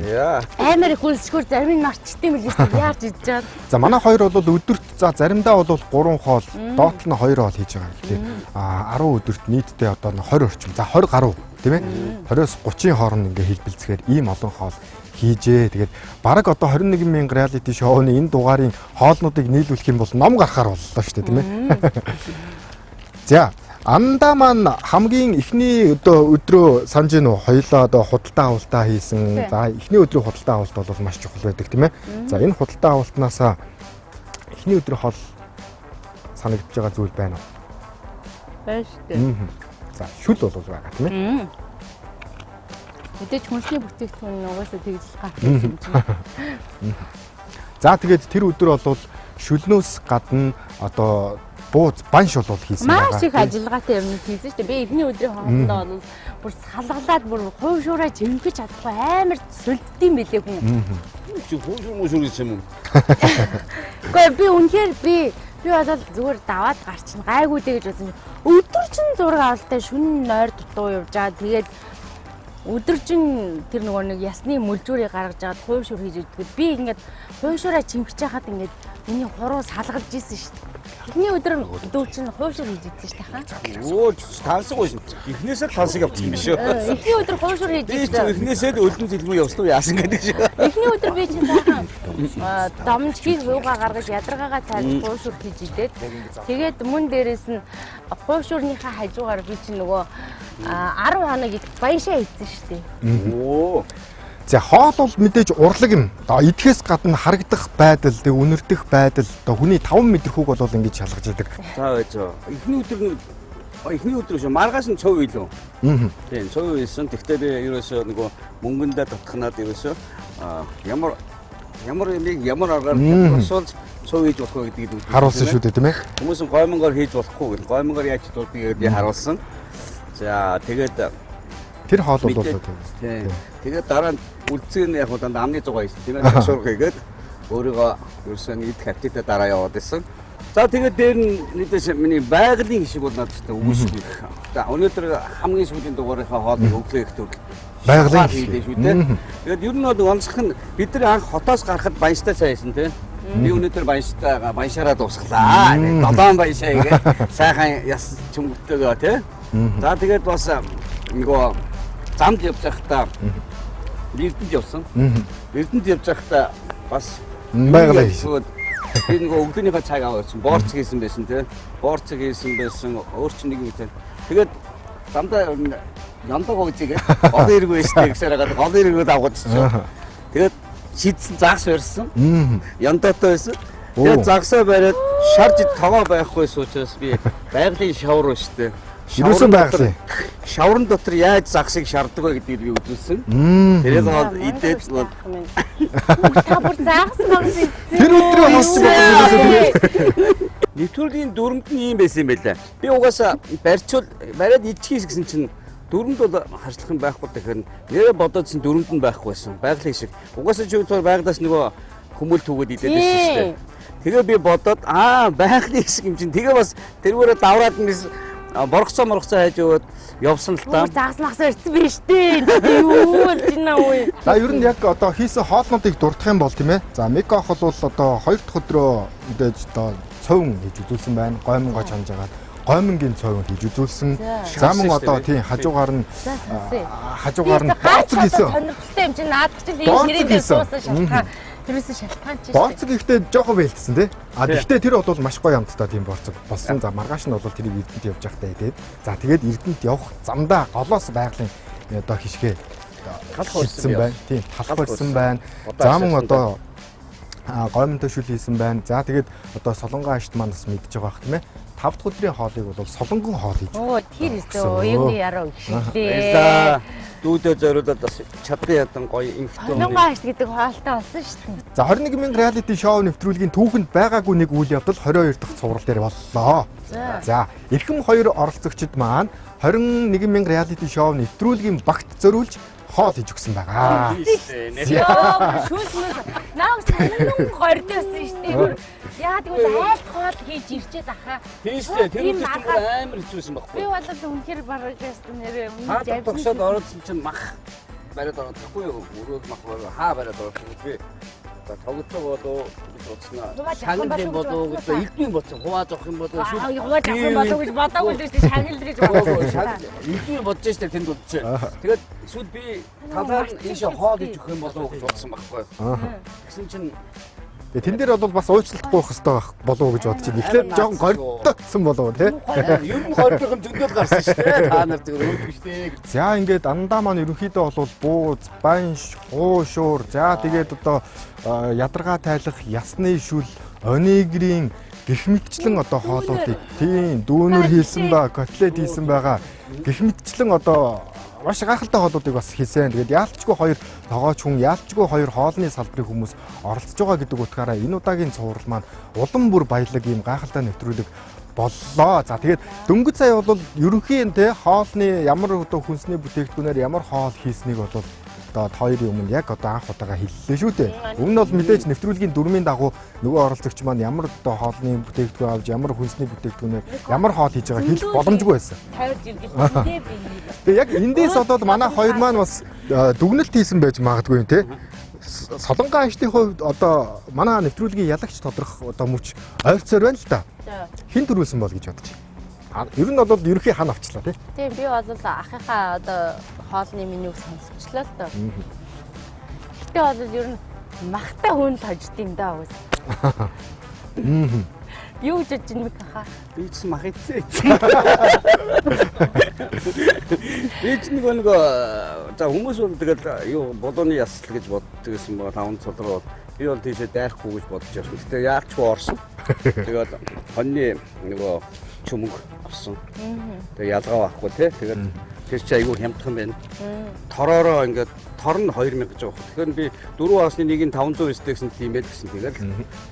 Яа. Амар их үлсгөр зарим нь марчдсан юм лээ. Яаж идэж байгаа. За манай хоёр бол өдөрт за заримдаа бол 3 хоол, доотлол нь 2 хоол хийж байгаа. Тэгэхээр 10 өдөрт нийтдээ одоо 20 орчим. За 20 гаруй тийм ээ. 20-оос 30-ийн хооронд ингээ хэлбэлцэхээр ийм олон хоол хийжээ. Тэгээд бараг одоо 21 мянга реалити шоуны энэ дугаарын хоолнуудыг нийлүүлэх юм бол ном гарахаар боллоо шүү дээ тийм ээ. За андаа маань хамгийн эхний өдрөө санаж гин үү? Хоёлаа одоо худалдаа авалтаа хийсэн. За эхний өдрөө худалдаа авалт бол маш чухал байдаг тийм ээ. За энэ худалдаа авалтнаасаа эхний өдрөө хоол санагдж байгаа зүйл байна уу? Байна шүү дээ. За шүл бол байгаа тийм ээ. Мэдээж хүнсний бүтээгдэхүүн угаасаа тэгж гарах юм чинь. За тэгээд тэр өдөр бол шүлнөөс гадна одоо бууз банш бол хийсэн байгаа. Маш их ажиллагаатай юм хийсэн шүү дээ. Би эхний өдрийн хоолндоо бол бүр салгалаад бүр хувь шуураа жимгэж чадахгүй амар сүлддэм билээ хүн. Чи хувь шуураа хийсэн юм уу? Гэхдээ би үнэхээр би бодол зүгээр даваад гарчин гайгүй дээ гэж бодсон. Өдөр чинь зураг авалтай шүн нойр дутуу явж байгаа. Тэгээд өдөр чинь тэр нөгөө нэг ясны мүлжүүрийг гаргаж аваад хувь шуур хийж өгдөг. Би ингээд хувь шуураа чимгэж хахад ингээд миний хуруу салгалж исэн шүү дээ. Эхний өдөр дүү чинь хувь шуур хийж идсэн шүү дээ хаа. Өө тансаг байсан. Эхнээсээ тансаг явуулсан юм шүү. Эхний өдөр хувь шуур хийж идсэн. Эхнээсээ өлөн зэлгүй явслуу яасан гэдэг шүү. Эхний өдөр би чинь сайхан домж хийг юугаа гаргаж ядаргаагаа тайлж хувь шуур хийж идээд тэгээд мөн дээрээс нь хувь шуурныхаа хажуугаар би чинь нөгөө 10 хоног баяшаа хийсэн шүү дээ. Оо. За хоол бол мэдээж урлаг юм. Одоо идэхээс гадна харагдах байдал, тэг үнэрдэх байдал, одоо хүний 5 мэдрэхүүг бол ингэж шалгаж идэг. За байж. Эхний өдөр шүү. Маргааш нь цов илүү. Тийм, цов ийсэн. Тэгтээ би ерөөсөө нөгөө мөнгөндөө татхнаад ерөөсөө ямар аргаар босвол цов хийж болох вэ гэдгийг харуулсан шүү дээ тийм ээ. Хүмүүс нь гоймонгоор хийж болохгүй гэх. Гоймонгоор яаж дуудгийг би харуулсан. За тэгээд тэр хоол бол тийм. Тэгээд дараа нь үлцэн яг удаа амны зугаа хийсэн тийм ээ. Шуурга хийгээд өөрийгөө ерөөсөө идэх аппетитээ дараа яваад исэн. За тэгээд дээр нь нэгдээс миний байгалийн хишиг бол надад ч үгүйсгүй. За өнөөдөр хамгийн сүүлийн дугаарынхаа хоолыг өглөө ихтэй байгалийн хийдэж шүү дээ. Тэгээд ер нь бол онцлог нь бид нар анх хотоос гарахад баянштай цайсан тийм. Би өнөөдөр баяншаараа дуусглаа. 7 баяншаа игээд сайхан яс чөнгөтэйгээ тийм. За тэгээд бас нөгөө замд явж байхдаа Эрдэнэт явсан. Эрдэнэт явж байхдаа бас байгалийн би нөгөө өглөөнийхөө цаг авсан. Борц хийсэн байсан тий. Борц хийсэн байсан. Өөр чинь нэг юм. Тэгээд замдаа яндаг хойцгийг гол ирэг байсан гэсээр хагаад гол ирэгүүд авгачихсан. Тэгээд шидсэн загс барьсан. Яндатай байсан. Тэгээд загсаа бариад шарж таваа байхгүй учраас би байгалийн шавар штэ. Шаврын байгалийн. Шаврын дотор яаж загсыг шаарддаг вэ гэдгийг би үзүүлсэн. Тэрээс бол идээд та бүр загс магс. Тэр өдрөө хасч байгаа. Нэвтрүүлгийн дүрмд нь юм байсан юм байлаа. Би угаасаа бариад идчихээс гэсэн чинь дүрмд бол харьцах юм байхгүй тэгэхээр нэрээ бодоодсэн дүрмд нь байхгүй байсан. Байгалийн шиг. Угаасаа ч өөр байгалаас нөгөө хүмүүл түгээд идээд байсан шүү дээ. Тэгээ би бодоод байгалийн шиг юм чинь тэгээ бас тэргүүрээ давраад нь боргоцоо хайж өгөөд явсан л та. Загс махс ирсэн биш дээ. Юу л гинэ үе. За ер нь яг одоо хийсэн хоолнуудыг дурдах юм бол тийм ээ. За Мик ах бол одоо 2 дахь өдрөө мэдээж одоо цовн хийж үзүүлсэн байна. Гоймонгоо чанж агаад гоймонгийн цовн хийж үзүүлсэн. За мөн одоо тийм хажуугаар нь борцог хийсэн. Сонирхолтой юм чинь наадах чинь хэрэг суусан шалтгаан. Тэрээс шалтгаан чинь. Борцог ихтэй жоохон бэлтсэн тий. Гэхдээ тэр бол маш гоё амттай тийм борцог болсон. За маргааш нь бол тэрийг Эрдэнэт явж байхдаа идээд. За тэгээд Эрдэнэт явах замдаа голоос байгалийн одоо хишгээ талх болсон байна. Тийм талх болсон байна. За мөн одоо гоймонтой шүл хийсэн байна. За тэгээд одоо солонгоо ашт маань бас мэдж байгаа бах тийм ээ. 5 дахь өдрийн хоолыг бол солонгон хоол хийж. Оо тэр өстөө юм яруу ихлээ. Дүүдээ зориулаад бас чадсан ядан гоё инфтон. Солонгоо ашт гэдэг хоолтой болсон шүү дээ. За 21 мянга реалити шоу нэвтрүүлгийн түүхэнд байгаагүй нэг үйл явдал 22 дахь цуврал дээр боллоо. За эрхэм хоёр оролцогчид маань 21 мянга реалити шоу нэвтрүүлгийн багт зориулж хоол хийж өгсөн байгаа. Яа, шүүснээс наагс санан гордосон шүү дээ. Яа тэгвэл айлт хоол хийж ирчээд ахаа. Тийм шүү дээ. Тэр нь амар хэцүүсэн байхгүй. Би бол үнэхээр бараг ястан нэрээ өмнө жавсан. Тогшоод орсон чинь мах бариад орохгүй юу? Өрөөд мах хаа бариад орохгүй би. Тогтцоо болоо гэж бодсноо. Шагнал болоо гэж элдвийн бодсон. Хувааж авах юм болоо шүү. Хувааж авах юм болоо гэж бодоогүй л дээ. Шагнал гэж бодсон. Элдвийн бодож штэ тэнд бодчих. Тэгээд эсвэл би талаар нь ийшээ хоол хийж өгөх юм болоо гэж бодсон байхгүй. Тэгсэн чинь тэн дээр бол бас уучлалтгүй байх хэрэгтэй болов уу гэж бодож байна. Эхлээд жоохон гордогдсон болов уу тий? Ер нь гордох юм зөндөл гарсан шүү дээ. Та нар зөв өөдөг шүү дээ. За ингээд андаа маань ерөнхийдөө бол бууз, банш, хуушуур, за тэгээд одоо ядаргаа тайлах, ясны шүл, онигрийн гэх мэтчлэн одоо хоолуудыг тийм дүүнэр хийсэн ба, котлет хийсэн байгаа. Гэх мэтчлэн одоо маш гайхалтай хоолуудыг бас хийсэн. Тэгээд яалтчгүй хоёр тогооч хүн, яалтчгүй хоёр хоолны салбарын хүмүүс оролцож байгаа гэдэг утгаараа энэ удаагийн цуврал маань улам бүр баялаг ийм гайхалтай нэвтрүүлэг боллоо. За тэгээд дөнгөж сая бол ерөнхийн те хоолны ямар одоо хүнсний бүтээгдэхүүнээр ямар хоол хийснийг бол одоо хоёрын өмнө яг одоо анх удаага хэллээ шүү дээ. Өмнө нь бол мэдээж нэвтрүүлгийн дүрмийн дагуу нөгөө оролцогч маань ямар одоо хоолны бүтээгдэхүүн авч ямар хүнсний бүтээгдэхүүнээр ямар хоол хийж байгааг хэлэх боломжгүй байсан. Тавьж иргэлтэй би. Тэгээ яг эндээс одоо манай хоёр маань бас дүгнэлт хийсэн байж магадгүй юм те. Солонгон анчны хувьд одоо манай нэвтрүүлгийн ялагч тодорох одоо мөч ойрцоор байна л да. Хэн төрүүлсэн бол гэж бодож байна. Ер нь бол ерөнхий хан авчлаа тий. Тийм би бол ахыхаа одоо хоолны менюг сонсчлаа л доо. Гэтэ бол ер нь махтай хүн л хождیں۔ Да үс. Юу гэж юм бэ хаа? Би ч мах идсэн. Би ч нэг за хүмүүс бол тэгэл юу болооны ясл гэж боддог гэсэн байгаа таван цолроо. Би бол тийшээ дайрахгүй гэж бодож байсан. Гэтэ яарчгүй орсон. Тэгээд хоньны нөгөө чүмэг авсан. Тэгээ ялгаа байхгүй тий. Тэгээд тэр чи айгүй хямдхан байна. Тороороо ингээд тор нь 2000 гэж байгаа. Тэгэхээр би 4 хасны нэг нь 509 гэсэн тийм байл гэсэн. Тэгээд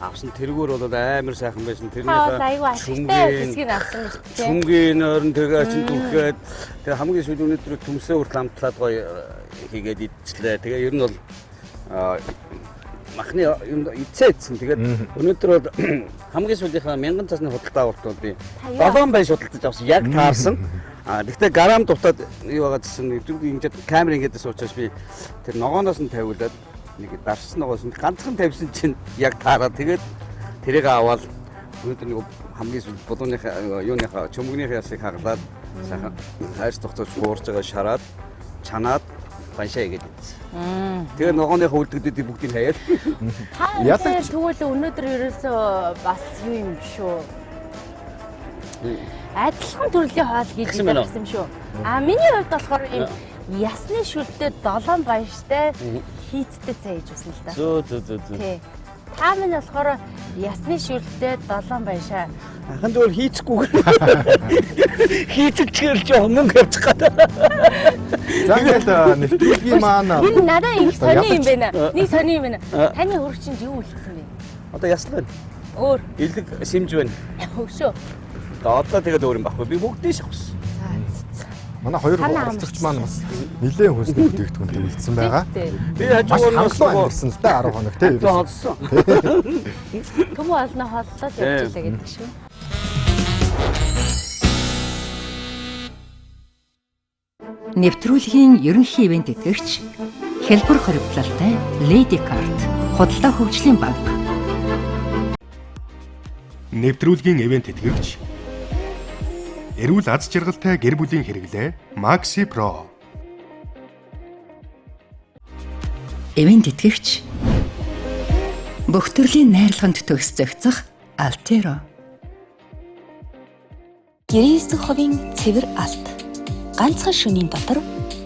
авсан тэргүүр бол амар сайхан байсан. Тэрнийхээ чүмгийн авсан гэж тий. Чүмгийн орон тэгээ чин түлхээд тэгээ хамгийн сүүлийн өнөдөр төмсөө хүртэл амтлаад гоё хийгээд идчихлээ. Тэгээ ер нь бол махны юм ицээдсэн. Тэгээд өнөөдөр бол хамгийн сүүлийнхаа 1000 цасны худалдаа авалт бол би 7 бай шудалдаж авсан. Яг таарсан. Гэхдээ грамм дутаад юу байгаа гэсэн нэвтрүүлгийн хэмжээд камер ингэдээс учраас би тэр ногооноос нь тавиулаад нэг дарсан ногоос нь ганцхан тавьсан чинь яг таараад тэгээд тэрийг аваад өнөөдөр нэг хамгийн сүүл бодооныхаа юуныхаа чөмгнийхээ ясыг хаглаад сайхан хайр тогтоож хуурж байгаа шараад чанаад баншаа игээд ийдсэн. Тэгээ ногооныхаа үлдэгдүүдийг бүгдийг хаяад. Яагаад тэгвэл өнөөдөр ерөөсөө бас юу юм шүү. Адилхан төрлийн хоол хийж ирсэн юм шүү. Миний хувьд болохоор ийм ясны шүлтэй 7 банштай хийцтэй цай хийж өгсөн л да. Зөө. Тий. Та минь болохоор ясны шүлтэй 7 баншаа. Ахын дөр хийцгүйгээр хийцчихэл жоохон мөнгө авчих гэдэг. За ингээд нэвтрүүлгийн маань энэ надад их сони юм байна. Нэг сони юм байна. Таны хөрөгчөнд юу үлдсэн бэ? Одоо ясл байна. Өөр. Илэг симж байна. Хөшөө. Одоо тэгээд өөр юм байхгүй. Би бүгдийг шахсан. Манай хоёр оролцогч маань бас нэлээд хүнсний бүтээгдэхүүнтэй үлдсэн байгаа. Би хажуугаар амьдсан л да 10 хоног тий. Хоолсон. Төмөө олно хооллоод явчихлаа гэдэг шүү. Нэвтрүүлгийн ерөнхий ивент тэтгэгч Хэлбэр хоригдлалтай Lady Card худалдаа хөгжлийн банк. Нэвтрүүлгийн ивент тэтгэгч эрүүл аз жаргалтай гэр бүлийн хэрэглээ Maxi Pro. Ивент тэтгэгч бүх төрлийн найрлаганд төгс зохицох Altero. 99% цэвэр алт. Ганцхан шөнийн дотор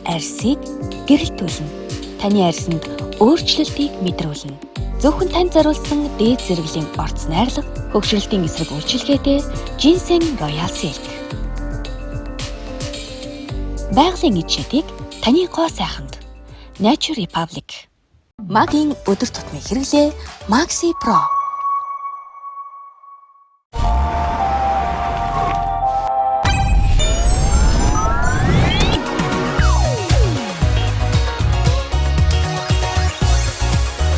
арьсыг гэрэлтүүлнэ. Таны арьсанд өөрчлөлтийг мэдрүүлнэ. Зөвхөн танд зориулсан дээд зэрэглэлийн орц найрлага, хөгшрөлтийн эсрэг үйлчилгээтэй Ginseng Royal Silk. Байгалийн эд шидийг таны гоо сайханд. Nature Republic. Магийн өдөр тутмын хэрэглээ Maxi Pro.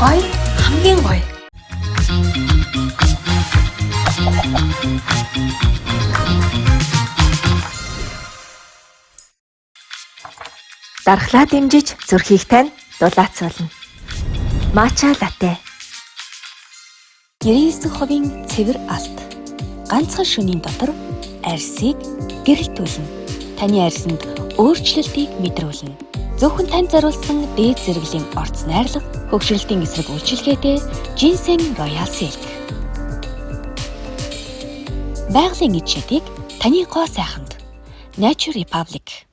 Гоё хамгийн гоё. Дархлаа дэмжиж зүрхийг тань дулаацуулна. Матча латте. 99% цэвэр алт. Ганцхан шөнийн дотор арьсыг гэрэлтүүлнэ. Таны арьсанд өөрчлөлтийг мэдрүүлнэ. Зөвхөн танд зориулсан дээд зэрэглэлийн орц найрлага, хөгшрөлтийн эсрэг үйлчилгээтэй Ginseng Royal Silk. Байгалийн эд шидийг таны гоо сайханд. Nature Republic.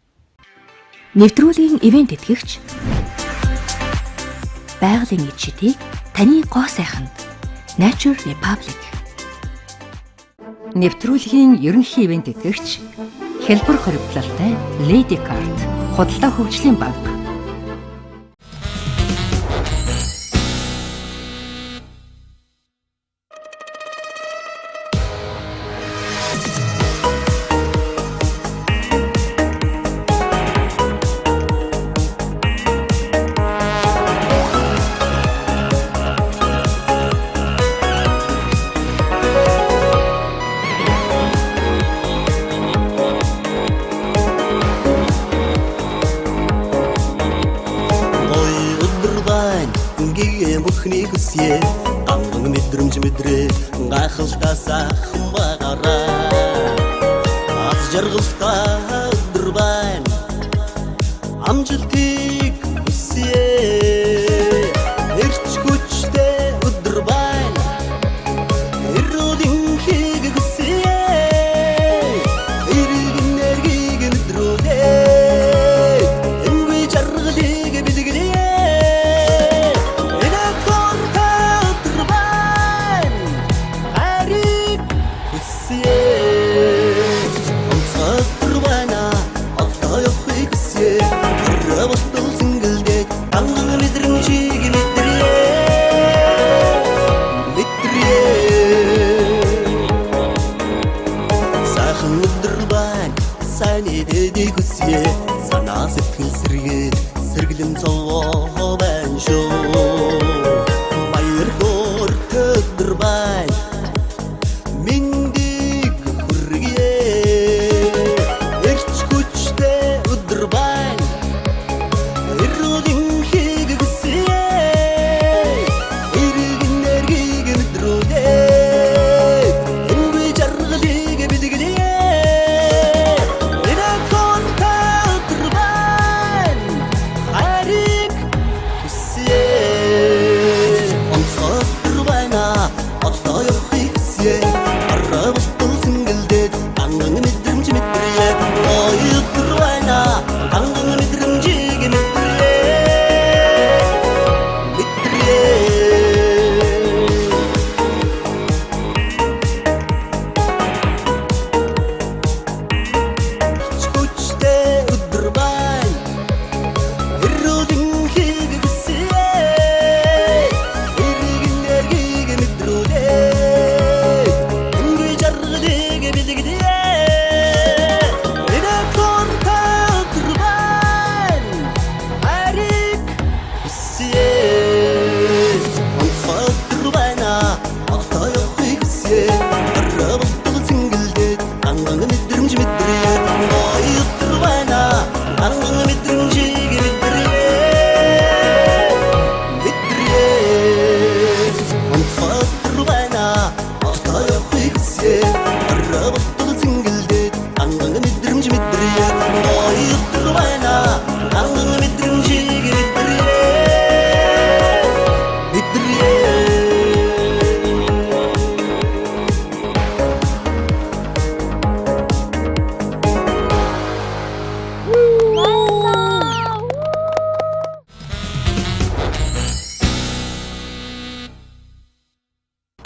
Нэвтрүүлгийн ивент тэтгэгч байгалийн эд шидийг таны гоо сайханд. Nature Republic. Нэвтрүүлгийн ерөнхий ивент тэтгэгч Хэлбэр хоригдлалтай Lady Card, худалдаа хөгжлийн банк. Ганган мэдрэмж мэдрээ гайхалтасаа хамбагараа аз жаргалтай өдөр байна амжилтыг хүсье эрч хүчтэй өдөр байна эрүүдийн хийг хүсье эрэг энергийг мэдрүүлээ энгүй жаргалыг бэлгэлээ. Санаа сэтгэл сэргээд сэргэлэн цовоо байна шүү. Баяр хөөрт өдөр байна. Миндийг хүргье. Эрч хүчтэй өдөр байна. Эрүүдийн хийг хүсье. Эрэг энергийг мэдрүүлээ. Энгүй жаргалыг бэлгэлээ.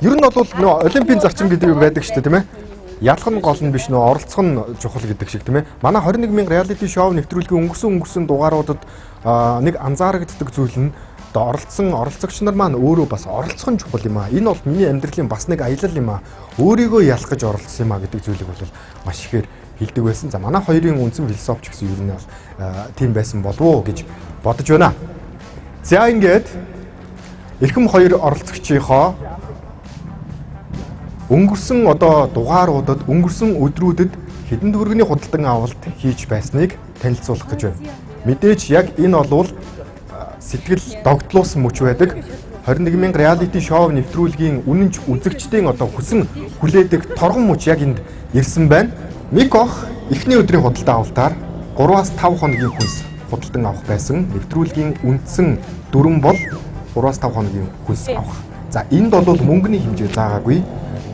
Ер нь бол нөө олимпийн зарчим гэдэг юм байдаг шүү дээ, тийм ээ. Ялах нь гол нь биш, нөө оролцох нь чухал гэдэг шиг, тийм ээ. Манай 21,000 реалити шоу нэвтрүүлгийн өнгөрсөн дугааруудад нэг анзаарагддаг зүйл нь оролцогч нар маань өөрөө бас оролцох нь чухал юм аа. Энэ бол миний амьдралын бас нэг аялал юм аа. Өөрийгөө ялах гэж оролцсон юм аа гэдэг зүйлийг бол маш ихээр хэлдэг байсан. За манай хоёрын үндсэн философч гэсэн ер нь бол тийм байсан болов уу гэж бодож байна. За ингээд Эрхэм хоёр оролцогчийнхоо өнгөрсөн одоо дугааруудад өнгөрсөн өдрүүдэд хэдэн төгрөгийн худалдан авалт хийж байсныг танилцуулах гэж байна. Мэдээж яг энэ бол сэтгэл догтлуулсан мөч байдаг. 21,000 реалити шоу нэвтрүүлгийн үнэнч үзэгчдийн одоо хүсэн хүлээдэг торгон мөч яг энд ирсэн байна. Микох эхний өдрийн худалдан авалтаар 3-5 хоногийн хүнс худалдан авах байсан. Нэвтрүүлгийн үндсэн дүрэн бол 3-5 хоногийн хүнс авах. За энд бол мөнгөний хэмжээ заагаагүй.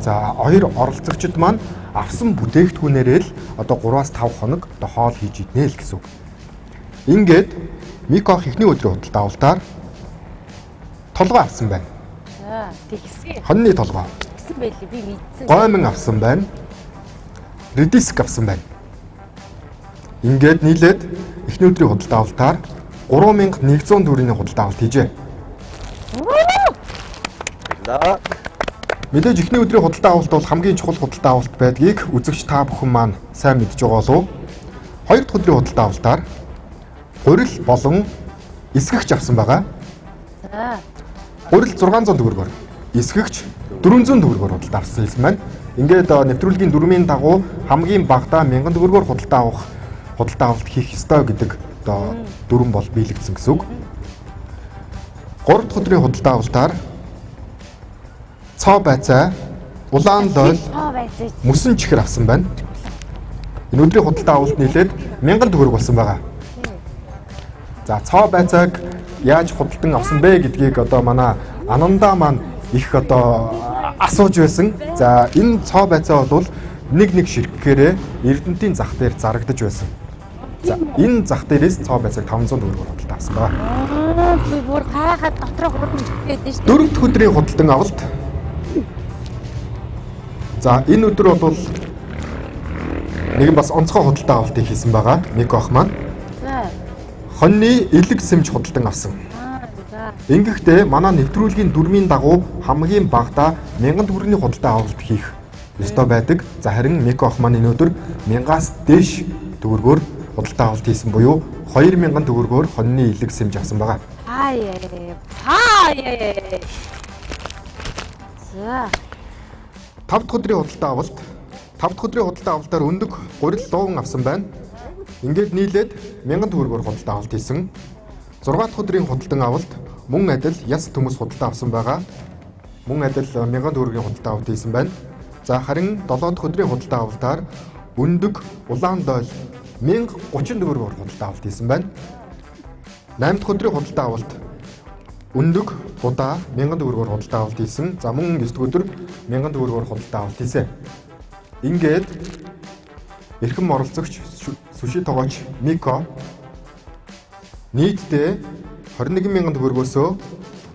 За хоёр оролцогчид маань авсан бүтээгдэхүүнээрээ л одоо 3-5 хоног одоо хоол хийж иднэ л гэсэн үг. Ингээд Микох эхний өдрийн худалдан авалтаар толгой авсан байна. За тэгсэн. Хоньны толгой. Тэгсэн байлээ би мэдсэн. Гомин авсан байна. Редиск авсан байна. Ингээд нийлээд эхний өдрийн худалдан авалтаар 3100 төгрөгийн худалдан авалт хийжээ. Мэдээж эхний өдрийн худалдан авалт бол хамгийн чухал худалдан авалт байдгийг үзэгч та бүхэн маань сайн мэдж байгаа болов. Хоёр дахь өдрийн худалдан авалтаар гурил болон эсгэгч авсан байгаа. За. Гурил 600 төгрөгөөр, эсгэгч 400 төгрөгөөр худалдан авсан хэлсэн байна. Ингээд нэвтрүүлгийн дүрмийн дагуу хамгийн багадаа 1000 төгрөгөөр худалдан авалт хийх ёстой гэдэг одоо дүрм бол биелэгдсэн гэсэн үг. 3 дахь өдрийн худалдан авалтаар цоо байцаа, улаан лойл, мөсөн чихэр авсан байна. Энэ өдрийн худалдан авалт нийлээд 1000 төгрөг болсон байгаа. За цоо байцааг яаж худалдан авсан бэ гэдгийг одоо манай Ананда маань их одоо асууж байсан. За энэ цоо байцаа бол нэг ширхгээрээ Эрдэнтийн зах дээр зарагдаж байсан. За энэ зах дээрээс цоо байцааг 500 төгрөгөөр худалдан авсан байна. Би бүр гайхаад дотроо хурдан чихгээд шүү. 4 дахь өдрийн худалдан авалт. За энэ өдөр бол нэгэн бас онцгой худалдан авалтыг хийсэн байгаа. Микох маань. За. Хоньны элэг сэмж худалдан авсан. Ингэхдээ манай нэвтрүүлгийн дүрмийн дагуу хамгийн багадаа 1000 төгрөгийн худалдан авалт хийх ёстой байдаг. За харин Микох маань энэ өдөр 1000-аас дээш төгрөгөөр худалдан авалт хийсэн буюу 2000 төгрөгөөр хоньны элэг сэмж авсан байгаа. За. 5 дахь өдрийн худалдан авалт. 5 дахь өдрийн худалдан авалтаар өндөг гурил лууган авсан байна. Ингээд нийлээд 1000 төгрөгөөр худалдан авалт хийсэн. 6 дахь өдрийн худалдан авалт мөн адил яс төмөс худалдан авсан байгаа. Мөн адил 1000 төгрөгийн худалдан авалт хийсэн байна. За харин 7 дахь өдрийн худалдан авалтаар өндөг улаан лойл 1030 төгрөгөөр худалдан авалт хийсэн байна. 8 дахь өдрийн худалдан авалт өндөг будаа 1000 төгрөгөөр худалдан авалт хийсэн. За мөн 9 дахь өдөр 1000 төгрөгөөр худалдан авалт хийсэн. Ингээд эрхэм оролцогч сүши тогооч Мико нийтдээ 21000 төгрөгөөсөө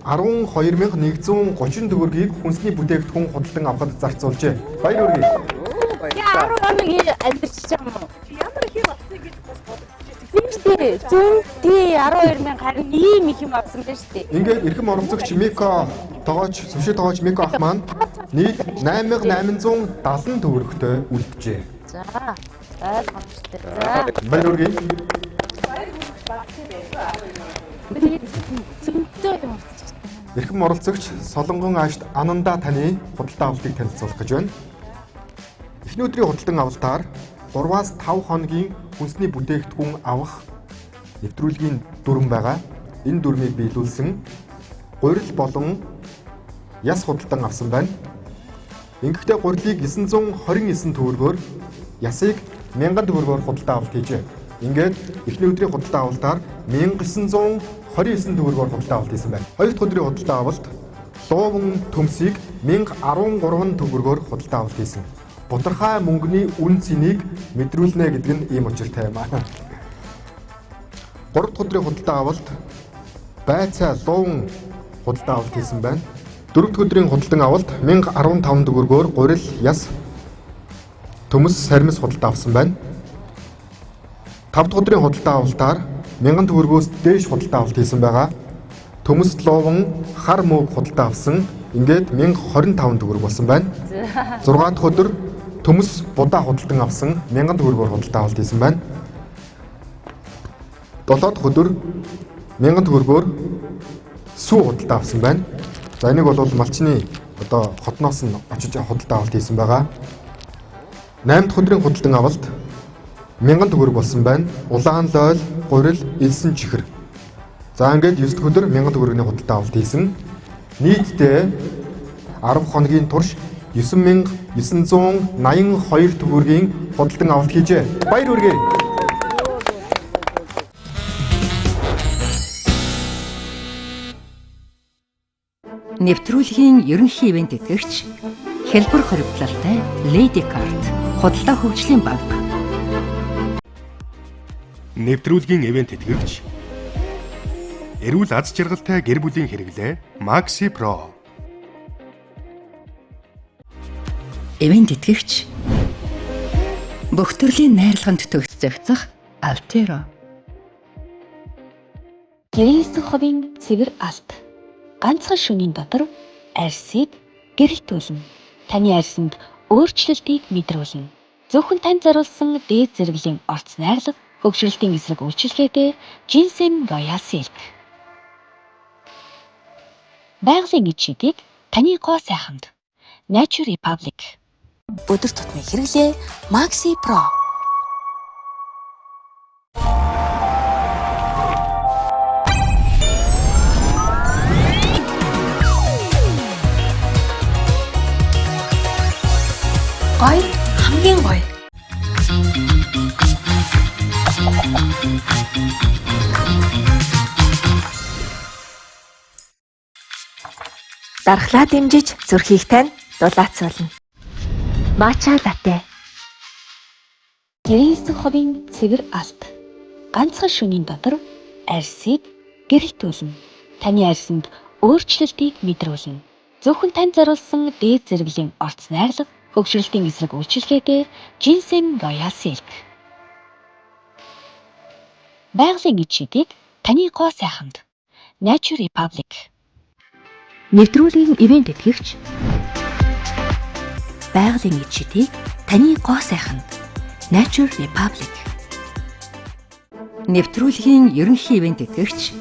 12130 төгрөгийг хүнсний бүтээгдэхүүн худалдан авахд зарцуулжээ. Баяр хүргэе. Яа, 10 амьдч юм уу? Ямар их юм авсан гэж бас бодчихжээ. Зөнтэй 12000 харин ийм их юм авсан байна шүү дээ. Ингээд эрхэм оролцогч Мико тогооч сүши тогооч Мико ах маань нийт 8870 төгрөгтэй үлджээ. За. Ойлгомжтой. За. Баяр хүргэе. Эрхэм оролцогч Солонгон аашд Ананда таны худалдан авалтыг танилцуулах гэж байна. Эхний өдрийн худалдан авалтаар 3-аас 5 хоногийн хүнсний бүтээгдэхүүн авах нэвтрүүлгийн дүрм байгаа. Энэ дүрмийг биелүүлсэн гурил болон яс худалдан авсан байна. Ингэхдээ гурилыг 929 төгрөгөөр, ясыг 1000 төгрөгөөр худалдан авалт хийжээ. Ингээд эхний өдрийн худалдан авалтаар 1929 төгрөгөөр худалдан авалт хийсэн байна. Хоёр дахь өдрийн худалдан авалт лууван төмсийг 1013 төгрөгөөр худалдан авалт хийсэн. Будархай мөнгөний үн цэнийг мэдрүүлнэ гэдэг нь ийм учиртай юм аа. 3 дахь өдрийн худалдан авалт байцаа луун худалдан авалт хийсэн байна. 4 дахь өдрийн худалдан авалт 1015 төгрөгөөр гурил, яс, төмс, сармис худалдан авсан байна. 5 дахь өдрийн худалдан авалтаар 1000 төгрөгөөс дээш худалдан авалт хийсэн байгаа. Төмс, лууван, хар мөөг худалдан авсан. Ингээд 1025 төгрөг болсон байна. 6 дахь өдөр төмс, будаа худалдан авсан 1000 төгрөгөөр худалдан авалт хийсэн байна. 7 дахь өдөр 1000 төгрөгөөр сүү худалдаа авсан байна. За энийг бол малчны одоо хотноос нь очиж худалдаа авалт хийсэн байгаа. 8 дахь өдрийн худалдан авалт 1000 төгрөг болсон байна. Улаан лойл, гурил, элсэн чихэр. За ингээд 9 дахь өдөр 1000 төгрөгийн худалдаа авалт хийсэн. Нийтдээ 10 хоногийн турш 9982 төгрөгийн худалдан авалт хийжээ. Баяр хүргэе. Нэвтрүүлгийн ерөнхий ивент тэтгэгч хэлбэр хоригдлалтай Lady Card худалдаа хөгжлийн банк. Нэвтрүүлгийн ивент тэтгэгч эрүүл аз жаргалтай гэр бүлийн хэрэглээ Maxi Pro. Ивент тэтгэгч бүх төрлийн найрлаганд төгс зохицох Altero. Гэрээсэн ховын цэвэр алт. Ганцхан шөнийн дотор арьсыг гэрэлтүүлнэ. Таны арьсанд өөрчлөлтийг мэдрүүлнэ. Зөвхөн тань зориулсан дээд зэрэглэлийн орц найрлага, хөгжрөлтийн эсрэг үйлчилгээтэй Ginseng Royal Silk. Байгалийн эд шидийг таны гоо сайханд Nature Republic. Өдөр тутмын хэрэглээ Maxi Pro. Гоё хамгийн гоё. Дархлаа дэмжиж зүрхийг тань дулаацуулна. Матча латте. Гэрээсэн ховын цэвэр алт. Ганцхан шөнийн дотор арьсыг гэрэлтүүлнэ. Таны арьсанд өөрчлөлтийг мэдрүүлнэ. Зөвхөн тань зориулсан дээд зэрэглэлийн орц найрлага, хөгжрөлтийн эсрэг үйлчилгээтэй Ginseng Royal Silk. Байгалийн эд шидийг таны гоо сайханд Nature Republic. Нэвтрүүлгийн ивент тэтгэгч байгалийн эд шидийг таны гоо сайханд Nature Republic. Нэвтрүүлгийн ерөнхий ивент тэтгэгч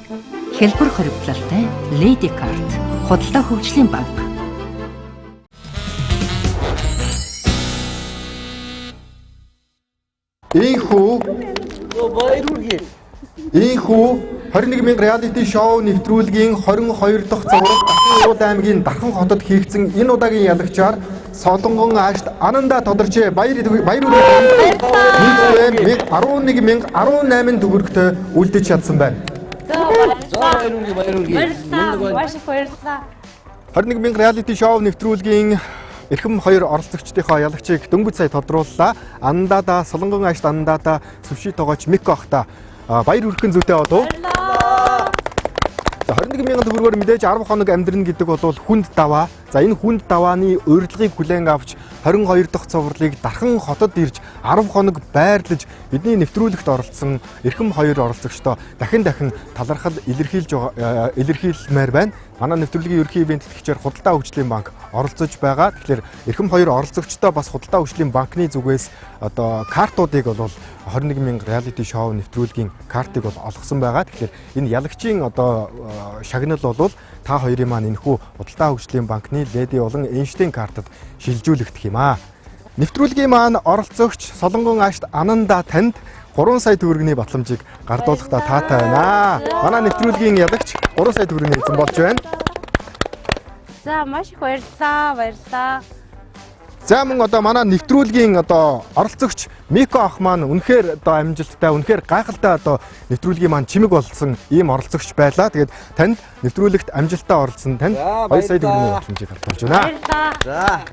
хэлбэр хоригдлалтай Lady Card худалдаа хөгжлийн банк. Ийхүү 21000 reality show нэвтрүүлгийн 22 дахь цуврал Дахин аймгийн Дархан хотод хийгдсэн энэ удаагийн ялагчаар Солонгон аашд Ананда тодорчээ баяр хүргэе. 11018 төгрөгтэй үлдэж чадсан байна. Маш их баярлалаа. 21000 reality show нэвтрүүлгийн эрхэм хоёр оролцогчдынхоо ялагчийг дөнгөж сая тодрууллаа. Анандада Солонгон аашд Анандада сүвши тогооч Микко ахта баяр хүргэх зүйтэй болов. 21000 төгрөгөөр мэдээж 10 хоног амьдрна гэдэг бол хүнд даваа. За энэ хүнд давааны урилгыг хүлээн авч 22 дахь цувралыг Дархан хотод ирж 10 хоног байрлаж бидний нэвтрүүлэгт оролцсон эрхэм хоёр оролцогчдоо дахин талархал илэрхийлмээр байна. Манай нэвтрүүлгийн ерөнхий ивент тэтгэгчээр Худалдаа хөгжлийн банк оролцож байгаа. Тэгэхээр эрхэм хоёр оролцогчдоо бас Худалдаа хөгжлийн банкны зүгээс одоо картуудыг бол 21000 reality show нэвтрүүлгийн картыг бол олгосон байгаа. Тэгэхээр энэ ялагчийн одоо шагнал бол та хоёрын маань энэхүү Худалдаа хөгжлийн банкны Lady болон Эйнштейн картад шилжүүлэгдэх юм аа. Нэвтрүүлгийн маань оролцогч Солонгон аашд Ананда танд 3 сая төгрөгийн батламжийг гардуулахдаа таатай байна. Манай нэвтрүүлгийн ялагч 3 сая төгрөгийн эзэн болж байна. За маш их баярлалаа. За мөн одоо манай нэвтрүүлгийн одоо оролцогч Микко ах маань үнэхээр одоо амжилттай, үнэхээр гайхалтай одоо нэвтрүүлгийн маань чимэг болсон ийм оролцогч байлаа. Тэгээд танд нэвтрүүлэгт амжилттай оролцсон танд 2 сая төгрөгийн батламжийг гардуулж байна.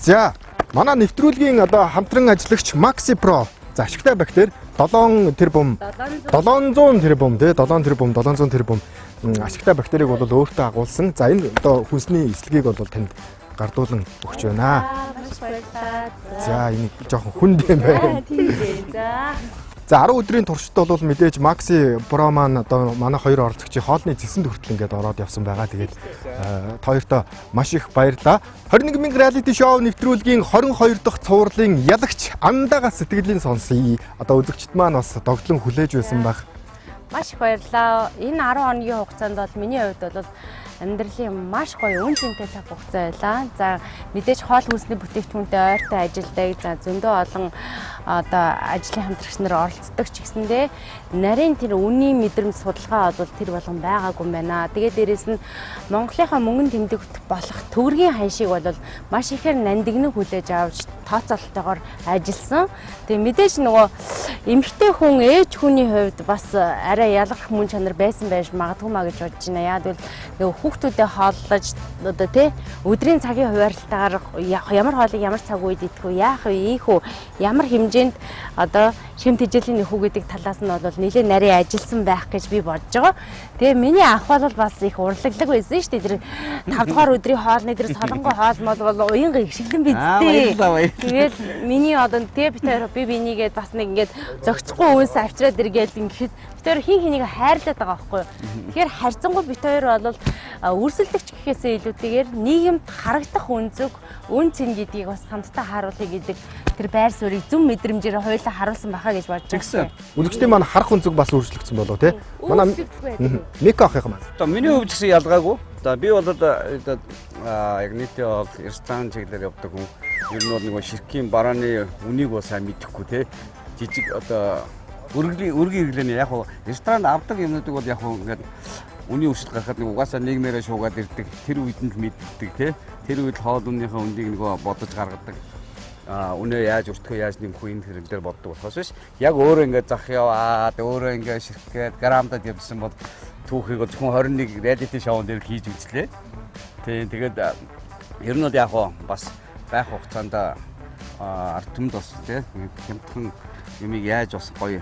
За манай нэвтрүүлгийн одоо хамтран ажиллагч Maxi Pro за ашигтай бактери 700 тэрбум ашигтай бактерийг бол өөртөө агуулсан. За энэ одоо хүнсний эслэгийг бол танд гардуулан өгч байна. За энэ жоохон хүнд юм байна. За 10 өдрийн туршид бол мэдээж Maxi Pro маань одоо манай хоёр оролцогчийн хоолны зэсэнд хүртэл ингээд ороод явсан байгаа. Тэгээд хоёртоо маш их баярлалаа. 21000 reality show нэвтрүүлгийн 22 дахь цувралын ялагч Анандагаас сэтгэлийн сонсъё. Одоо үзэгчд маань бас догтлон хүлээж байсан баг. Маш их баярлалаа. Энэ 10 хоногийн хугацаанд бол миний хувьд бол амьдралын маш гоё үн цэнтэй цаг хугацаа байлаа. За мэдээж хоол хүнсний бүтээгдэхүүнтэй ойртой ажилдаг. За зөндөө олон одоо ажлын хамтрагч нар оролцдог ч гэсэндээ нарийн тэр үнийн мэдрэмж судалгаа бол тэр болгон байгаагүй юм байна. Тэгээд дээрэс нь Монголынхаа мөнгөн тэмдэгт болох төгрөгийн ханшийг бол маш ихээр нандинг хүлээж авч тооцоололтойгоор ажилласан. Тэгээд мэдээж нөгөө эмэгтэй хүн ээж хүний хувьд бас арай ялгарх мөн чанар байсан байж магадгүй маа гэж бодож байна. Яг л нөгөө хүүхдүүдэд хооллож одоо тий өдрийн цагийн хуваарлалтаагаар ямар хоолыг ямар цаг үед идэх вэ, яах вэ, ийх үү, ямар хэмжээнд одоо шим тэжээлийн нөхөө гэдэг талаас нь бол нэлээд нарийн ажилласан байх гэж би бодож байгаа. Тэгээ миний ах бол бас их урлаглаг байсан шүү дээ. Тэр 5 дугаар өдрийн хоолны тэр солонгой хоол мол бол уянга их шиглэн бидтэй. Тэгэл миний одоо тэгээ бид хоёр би бинийгээд бас нэг ингээд зөгцөхгүй үнс авчираад иргээл ингээд бид хоёр хин хэнийг хайрлаад байгаа байхгүй юу. Тэгэхээр харьцангуй бид хоёр бол өрсөлдөгч гэхээсээ илүүтэйгээр нийгэмд харагдах үнцэг, үн цэн гэдгийг бас хамтдаа харуулъя гэдэг тэр байр суурийг зөв мэдрэмжээр хоёулаа харуулсан байхаа гэж бодож байна. Үзэгчдийн маань харах үнцэг бас өөрчлөгдсөн болов тий. Манай Мика ах юм аа. Одоо миний хувьд гэсэн ялгаагүй. Одоо би бол яг нийтээ бол ресторан чиглэлээр явдаг хүн. Ер нь бол нэг ширхгийн барааны үнийг бол сайн мэдэхгүй тий. Жижиг одоо өргөлийн хэрэглээний яг ресторанд авдаг юмнуудыг бол яг ингээд үний өсөлт гарахад нэг угаасаа нийгмээрээ шуугаад ирдэг. Тэр үед нь мэддэг тий. Тэр үед хоол үннийхээ үндийг нөгөө бодож гаргадаг. Үнэ яаж өртгөө яаж нэмэх энэ хэрэг дээр боддог болохоос биш. Яг өөрөө ингээд зах яваад өөрөө ингээд ширхгээд грамдад явсан бол түүхийг бол зөвхөн 21 reality show-н дээр хийж үзлээ. Тэгээд ер нь бол яг бас байх хугацаанд ард түмэнд бас тий хямдхан юмыг яаж бас гоё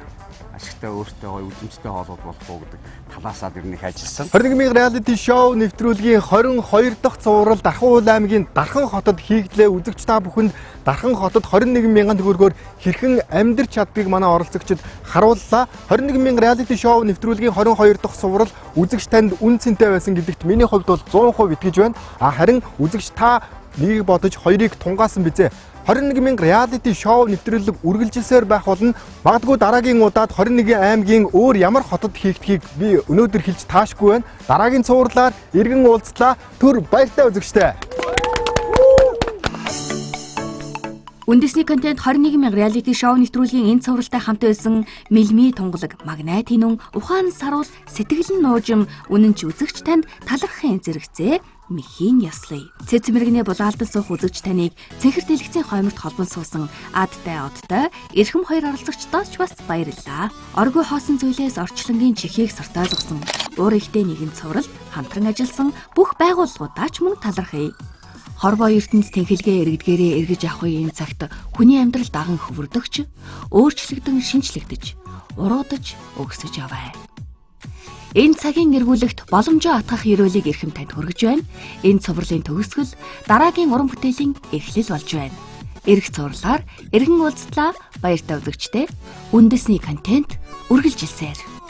ашигтай өөртөө гоё үзэмжтэй хоолууд болох уу гэдэг талаасаа ер нь их ажилласан. 21 reality show нэвтрүүлгийн 22 дахь цуврал Дархан аймгийн Дархан хотод хийгдлээ. Үзэгч та бүхэнд Дархан хотод 21 мянган төгрөгөөр хэрхэн амьдарч чаддгийг манай оролцогчид харууллаа. 21 мянга reality show нэвтрүүлгийн 22 дахь цуврал үзэгч танд үн цэнтэй байсан гэдэгт миний хувьд бол 100% итгэж байна. Харин үзэгч та нэг бодож хоёрыг тунгаасан бизээ. 21 мянга reality show нэвтрүүлэг үргэлжилсээр байх болно. Магадгүй дараагийн удаад 21 аймгийн өөр ямар хотод хийгдхийг би өнөөдөр хэлж таашгүй байна. Дараагийн цувралаар иргэн уулзлаа. Түр баяртай үзэгчтэй. Үндэсний контент 21 мянга reality show нэвтрүүлгийн энэ цувралтай хамт байсан Мэлми тунгалаг, Магнайт хинүн, Ухаан саруул, Сэтгэлэн нуужим, үнэнч үзэгч танд талархын зэрэгцээ Михийн яслая. Цэц мэрэгний булаалдан суух үзэгч таныг цэнхэр дэлгэцийн хойморт холбон суусан адтай одтой эрхэм хоёр оролцогчдоос ч бас баярлалаа. Оргүй хоосон зүйлээс орчлонгийн чихийг сортойлгосон уур ихтэй нэгэн цуврал хамтран ажилласан бүх байгууллагуудаа ч мөн талархъя. Хорвоо ертөнд тэнхилгээ иргэдгээрээ эргэж авахын энэ цагт хүний амьдрал даган хөвөрдөгч, өөрчлөгдөн шинчлэгдэж, уруудаж, өгсөж яваа. Энэ цагийн эргүүлэгт боломжоо атгах ёроолыг эрхэм танд хүргэж байна. Энэ цувралын төгсгөл дараагийн уран бүтээлийн эхлэл болж байна. Эрх цувралаар эргэн уулзлаа. Баяртай үзэгчдээ. Үндэсний контент үргэлжилсээр.